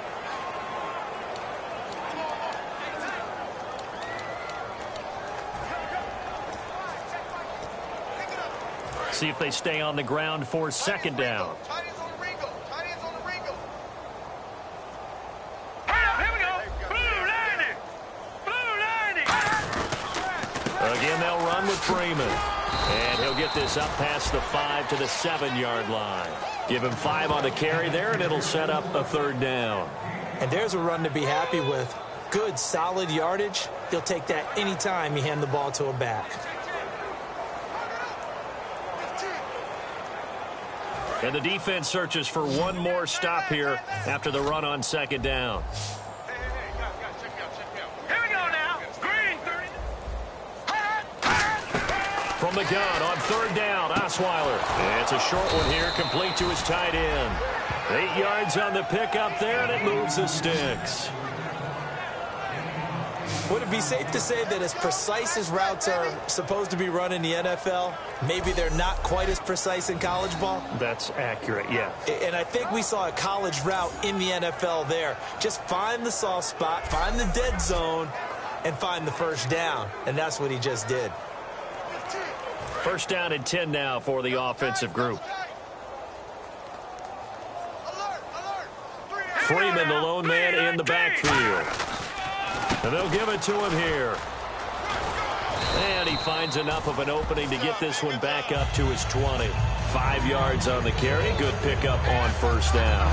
See if they stay on the ground for second down. Again, they'll run with Freeman. And he'll get this up past the 5 to the 7-yard line. Give him 5 on the carry there, and it'll set up a third down. And there's a run to be happy with. Good, solid yardage. He'll take that anytime you hand the ball to a back. And the defense searches for one more stop here after the run on second down. Here we go now. Green 30. From the gun on third down, Osweiler. And it's a short one here, complete to his tight end. 8 yards on the pickup there, and it moves the sticks. Would it be safe to say that as precise as routes are supposed to be run in the NFL, maybe they're not quite as precise in college ball? That's accurate, yeah. And I think we saw a college route in the NFL there. Just find the soft spot, find the dead zone, and find the first down. And that's what he just did. First down and 10 now for the offensive group. Freeman, the lone man in the backfield. And they'll give it to him here. And he finds enough of an opening to get this one back up to his 20. 5 yards on the carry. Good pickup on first down.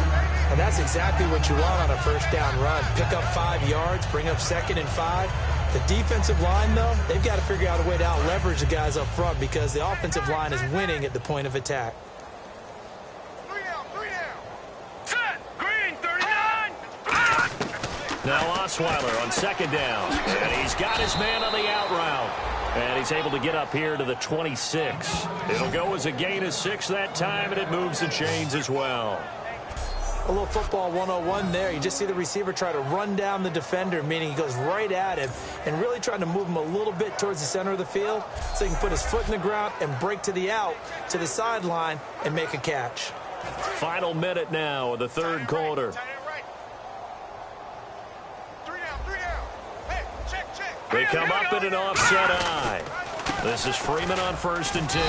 And that's exactly what you want on a first down run. Pick up 5 yards, bring up 2nd and 5. The defensive line, though, they've got to figure out a way to out-leverage the guys up front because the offensive line is winning at the point of attack. Now Osweiler on 2nd down. And he's got his man on the out route. And he's able to get up here to the 26. It'll go as a gain of 6 that time, and it moves the chains as well. A little football 101 there. You just see the receiver try to run down the defender, meaning he goes right at him and really trying to move him a little bit towards the center of the field so he can put his foot in the ground and break to the out, to the sideline, and make a catch. Final minute now of the third quarter. They come up in an offset eye. This is Freeman on 1st and 10.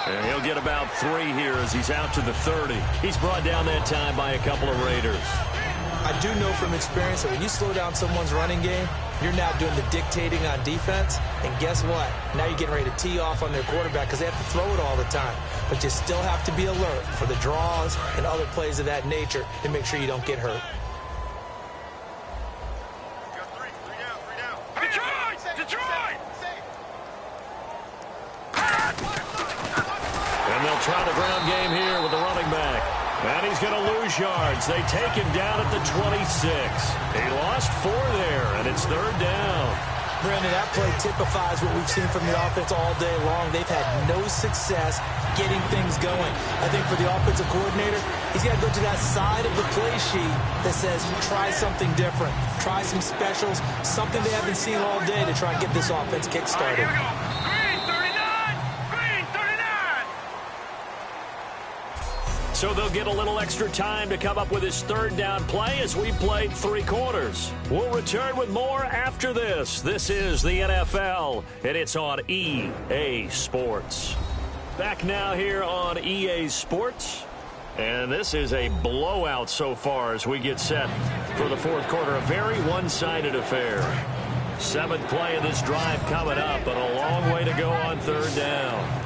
And he'll get about 3 here as he's out to the 30. He's brought down that time by a couple of Raiders. I do know from experience that when you slow down someone's running game, you're now doing the dictating on defense. And guess what? Now you're getting ready to tee off on their quarterback because they have to throw it all the time. But you still have to be alert for the draws and other plays of that nature to make sure you don't get hurt. Try the ground game here with the running back. And he's going to lose yards. They take him down at the 26. He lost 4 there, and it's 3rd down. Brandon, that play typifies what we've seen from the offense all day long. They've had no success getting things going. I think for the offensive coordinator, he's got to go to that side of the play sheet that says try something different. Try some specials, something they haven't seen all day to try and get this offense kick-started. So they'll get a little extra time to come up with his 3rd down play as we played 3 quarters. We'll return with more after this. This is the NFL, and it's on EA Sports. Back now here on EA Sports. And this is a blowout so far as we get set for the 4th quarter. A very one-sided affair. 7th play of this drive coming up, but a long way to go on 3rd down.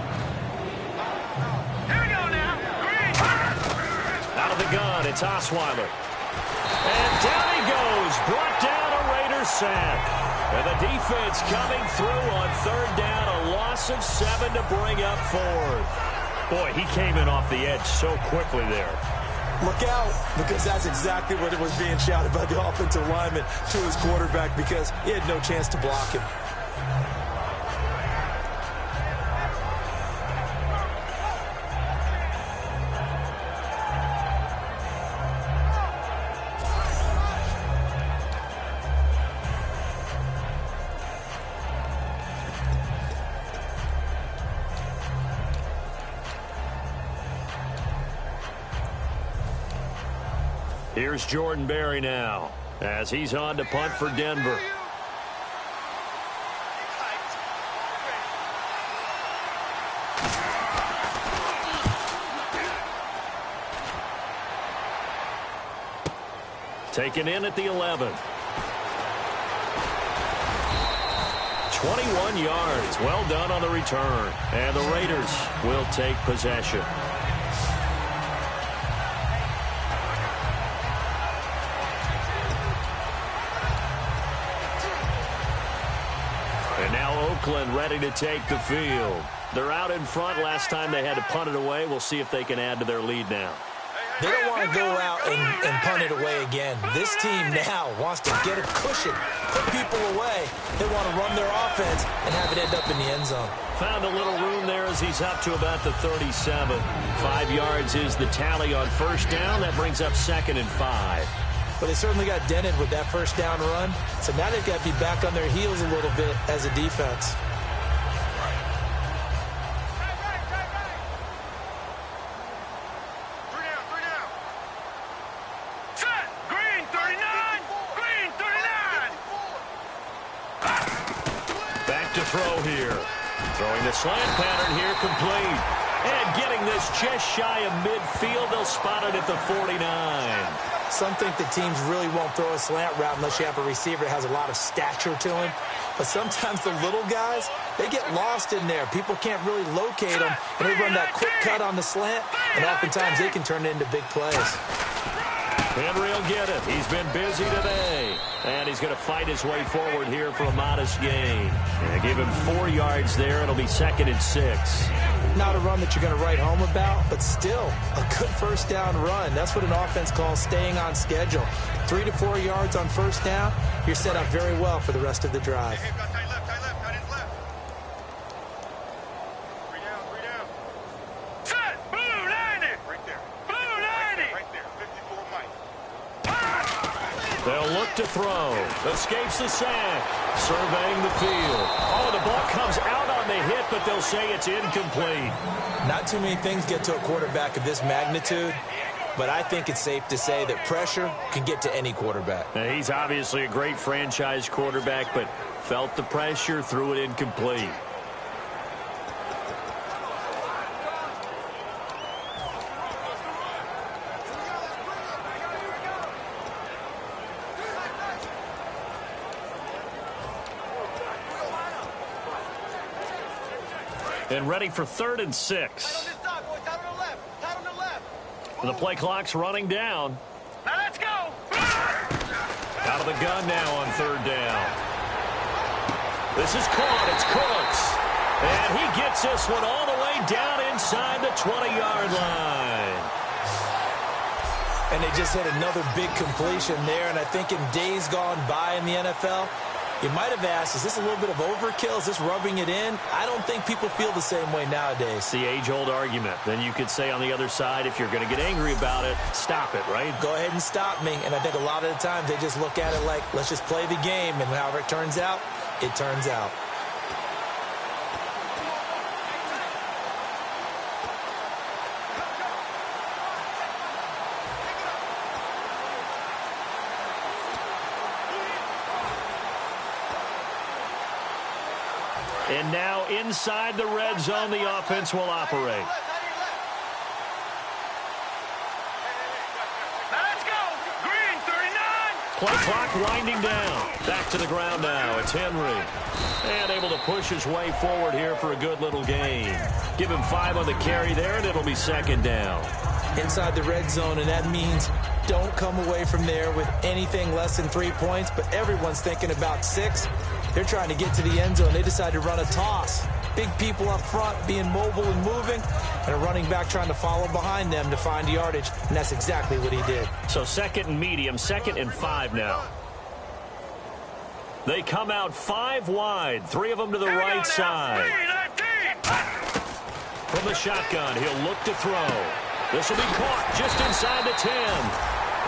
Out of the gun, it's Osweiler. And down he goes, brought down a Raider sack. And the defense coming through on 3rd down, a loss of 7 to bring up 4th. Boy, he came in off the edge so quickly there. Look out, because that's exactly what it was being shouted by the offensive lineman to his quarterback because he had no chance to block him. Here's Jordan Berry now as he's on to punt for Denver. Taken in at the 11. 21 yards. Well done on the return. And the Raiders will take possession. And now Oakland ready to take the field. They're out in front. Last time they had to punt it away. We'll see if they can add to their lead now. They don't want to go out and punt it away again. This team now wants to get a cushion, put people away. They want to run their offense and have it end up in the end zone. Found a little room there as he's up to about the 37. 5 yards is the tally on first down. That brings up 2nd and 5. But they certainly got dented with that first down run. So now they've got to be back on their heels a little bit as a defense. Throw here. Throwing the slant pattern here complete. And getting this just shy of midfield. They'll spot it at the 49. Some think that teams really won't throw a slant route unless you have a receiver that has a lot of stature to him. But sometimes the little guys, they get lost in there. People can't really locate them, and they run that quick cut on the slant, and oftentimes they can turn it into big plays. Henry will get it. He's been busy today. And he's going to fight his way forward here for a modest gain. And give him 4 yards there. It'll be 2nd and 6. Not a run that you're going to write home about, but still a good first down run. That's what an offense calls staying on schedule. 3 to 4 yards on first down, you're set up very well for the rest of the drive. They'll look to throw. Escapes the sack. Surveying the field. Oh, the ball comes out on the hit, but they'll say it's incomplete. Not too many things get to a quarterback of this magnitude, but I think it's safe to say that pressure can get to any quarterback. Now, he's obviously a great franchise quarterback, but felt the pressure, threw it incomplete. And ready for 3rd and 6. The play clock's running down. Now let's go. Out of the gun now on 3rd down. This is caught. It's Cooks. And he gets this one all the way down inside the 20-yard line. And they just hit another big completion there. And I think in days gone by in the NFL, you might have asked, is this a little bit of overkill? Is this rubbing it in? I don't think people feel the same way nowadays. The age-old argument. Then you could say on the other side, if you're going to get angry about it, stop it, right? Go ahead and stop me. And I think a lot of the times they just look at it like, let's just play the game. And however it turns out, it turns out. And now inside the red zone, the offense will operate. Now let's go. Green, 39. Play clock winding down. Back to the ground now. It's Henry. And able to push his way forward here for a good little gain. Give him 5 on the carry there, and it'll be 2nd down. Inside the red zone, and that means don't come away from there with anything less than 3 points, but everyone's thinking about 6. They're trying to get to the end zone. They decide to run a toss. Big people up front being mobile and moving, and a running back trying to follow behind them to find yardage, and that's exactly what he did. So 2nd and medium, 2nd and 5 now. They come out 5 wide, 3 of them to the right side. From the shotgun, he'll look to throw. This will be caught just inside the 10.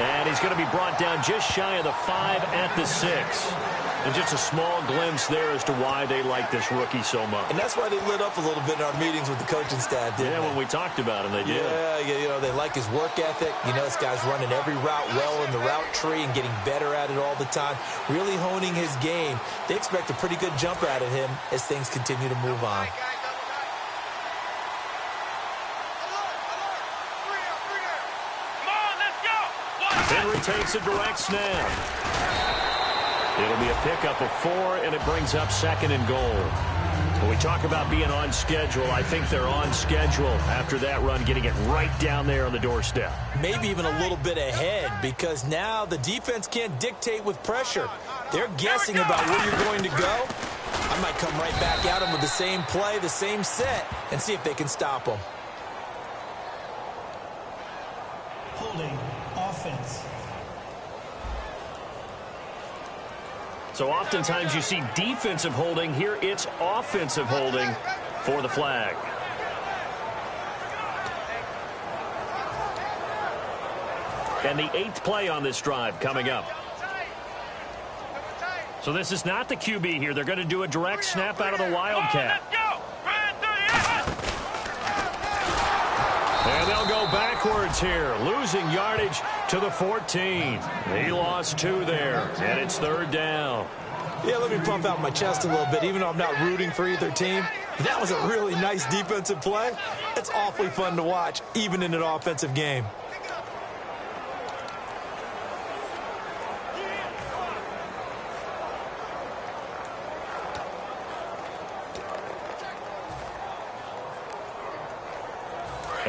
And he's going to be brought down just shy of the 5 at the 6. And just a small glimpse there as to why they like this rookie so much. And that's why they lit up a little bit in our meetings with the coaching staff, didn't they? When we talked about him, they did. Yeah, you know, they like his work ethic. You know, this guy's running every route well in the route tree and getting better at it all the time, really honing his game. They expect a pretty good jump out of him as things continue to move on. Henry takes a direct snap. It'll be a pickup of 4, and it brings up 2nd and goal. When we talk about being on schedule, I think they're on schedule after that run, getting it right down there on the doorstep. Maybe even a little bit ahead, because now the defense can't dictate with pressure. They're guessing about where you're going to go. I might come right back at them with the same play, the same set, and see if they can stop them. Holding offense. So oftentimes you see defensive holding. Here it's offensive holding for the flag. And the 8th play on this drive coming up. So this is not the QB here. They're going to do a direct snap out of the Wildcat. And they'll go backwards here, losing yardage to the 14. He lost 2 there, and it's 3rd down. Yeah, let me pump out my chest a little bit, even though I'm not rooting for either team. That was a really nice defensive play. It's awfully fun to watch, even in an offensive game.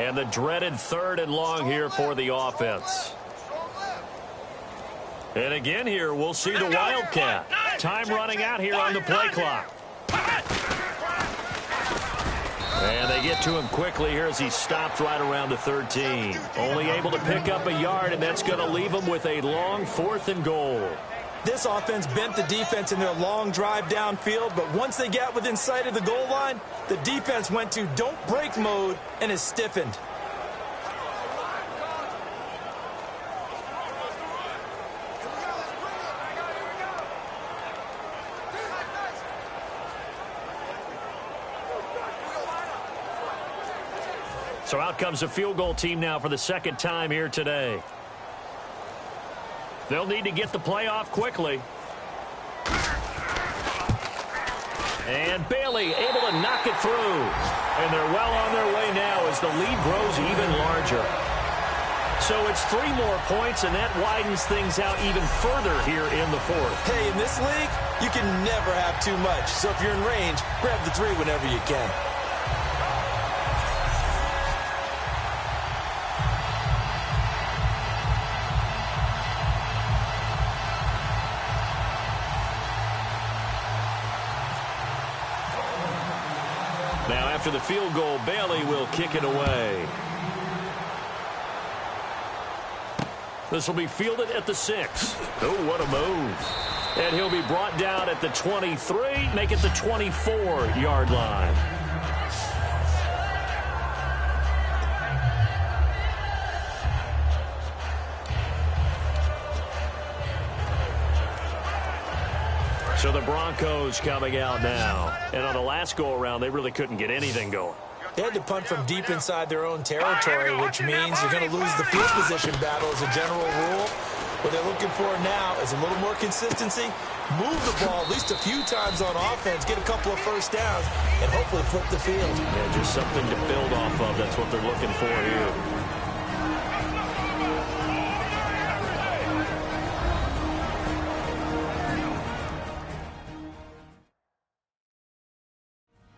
And the dreaded 3rd and long here for the offense. And again here, we'll see the Wildcat. Time running out here on the play clock. And they get to him quickly here as he stopped right around the 13. Only able to pick up a yard, and that's going to leave him with a long 4th and goal. This offense bent the defense in their long drive downfield, but once they got within sight of the goal line, the defense went to don't break mode and is stiffened. So out comes a field goal team now for the 2nd time here today. They'll need to get the play off quickly. And Bailey able to knock it through. And they're well on their way now as the lead grows even larger. So it's 3 more points, and that widens things out even further here in the 4th. Hey, in this league, you can never have too much. So if you're in range, grab the 3 whenever you can. Now, after the field goal, Bailey will kick it away. This will be fielded at the 6. Oh, what a move. And he'll be brought down at the 23, make it the 24-yard line. So the Broncos coming out now. And on the last go-around, they really couldn't get anything going. They had to punt from deep inside their own territory, which means you're going to lose the field position battle as a general rule. What they're looking for now is a little more consistency, move the ball at least a few times on offense, get a couple of first downs, and hopefully flip the field. Yeah, just something to build off of. That's what they're looking for here.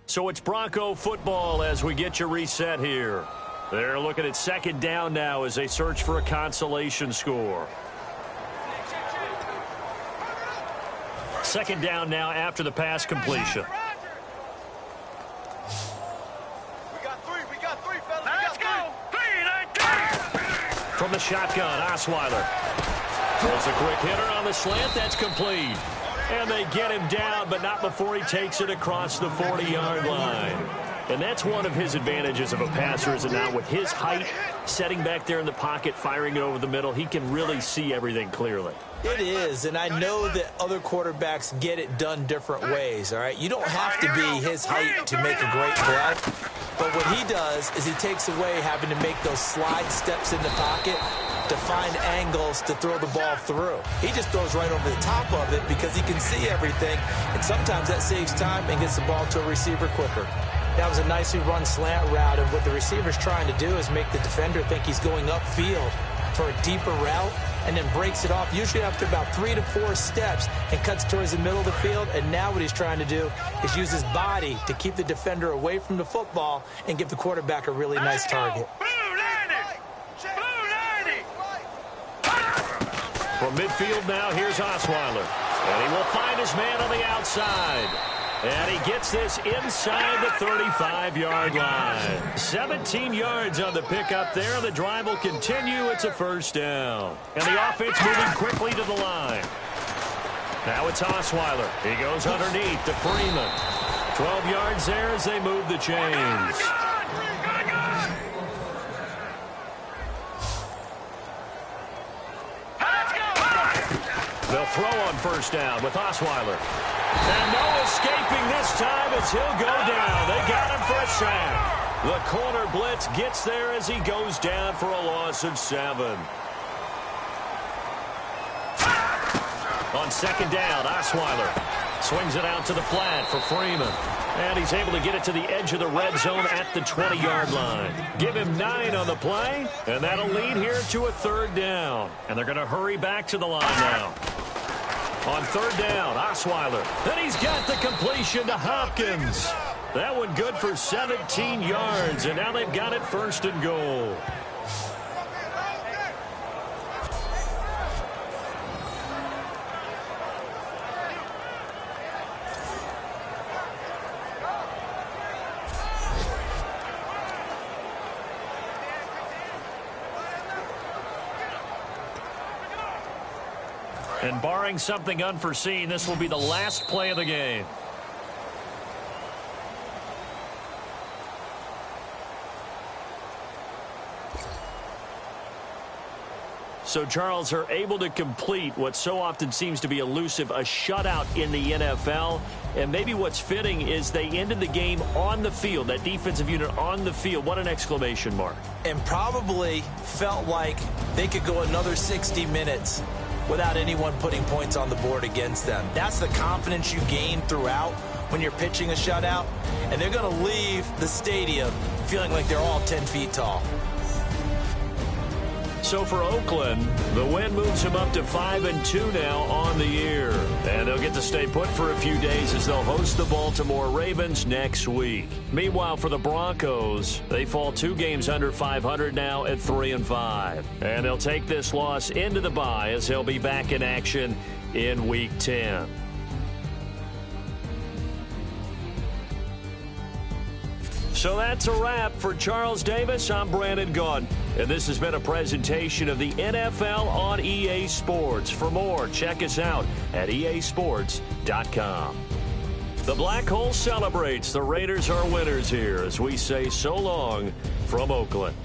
So it's Bronco football as we get you reset here. They're looking at 2nd down now as they search for a consolation score. 2nd down now after the pass completion. We got three, fellas. Let's go. 3-19. From the shotgun, Osweiler. Throws a quick hitter on the slant. That's complete. And they get him down, but not before he takes it across the 40-yard line. And that's one of his advantages of a passer, is that now with his height, setting back there in the pocket, firing it over the middle, he can really see everything clearly. It is, and I know that other quarterbacks get it done different ways, all right? You don't have to be his height to make a great play, but what he does is he takes away having to make those slide steps in the pocket to find angles to throw the ball through. He just throws right over the top of it because he can see everything, and sometimes that saves time and gets the ball to a receiver quicker. That was a nicely run slant route, and what the receiver's trying to do is make the defender think he's going upfield for a deeper route, and then breaks it off, usually after about 3 to 4 steps, and cuts towards the middle of the field. And now what he's trying to do is use his body to keep the defender away from the football and give the quarterback a really nice target. From midfield now, here's Osweiler. And he will find his man on the outside. And he gets this inside the 35-yard line. 17 yards on the pickup there. The drive will continue. It's a 1st down. And the offense moving quickly to the line. Now it's Osweiler. He goes underneath to Freeman. 12 yards there as they move the chains. They'll throw on 1st down with Osweiler. And no escaping this time as he'll go down. They got him for a sack. The corner blitz gets there as he goes down for a loss of 7. On 2nd down, Osweiler swings it out to the flat for Freeman. And he's able to get it to the edge of the red zone at the 20-yard line. Give him 9 on the play, and that'll lead here to a 3rd down. And they're going to hurry back to the line now. On 3rd down, Osweiler. Then he's got the completion to Hopkins. That one good for 17 yards, and now they've got it 1st and goal. And barring something unforeseen, this will be the last play of the game. So, Charles, are able to complete what so often seems to be elusive, a shutout in the NFL. And maybe what's fitting is they ended the game on the field, that defensive unit on the field. What an exclamation mark. And probably felt like they could go another 60 minutes without anyone putting points on the board against them. That's the confidence you gain throughout when you're pitching a shutout. And they're going to leave the stadium feeling like they're all 10 feet tall. So for Oakland, the win moves them up to 5-2 now on the year. And they'll get to stay put for a few days as they'll host the Baltimore Ravens next week. Meanwhile, for the Broncos, they fall 2 games under 500 now at 3-5. And they'll take this loss into the bye as they'll be back in action in Week 10. So that's a wrap for Charles Davis. I'm Brandon Gaudin, and this has been a presentation of the NFL on EA Sports. For more, check us out at easports.com. The Black Hole celebrates. The Raiders are winners here as we say so long from Oakland.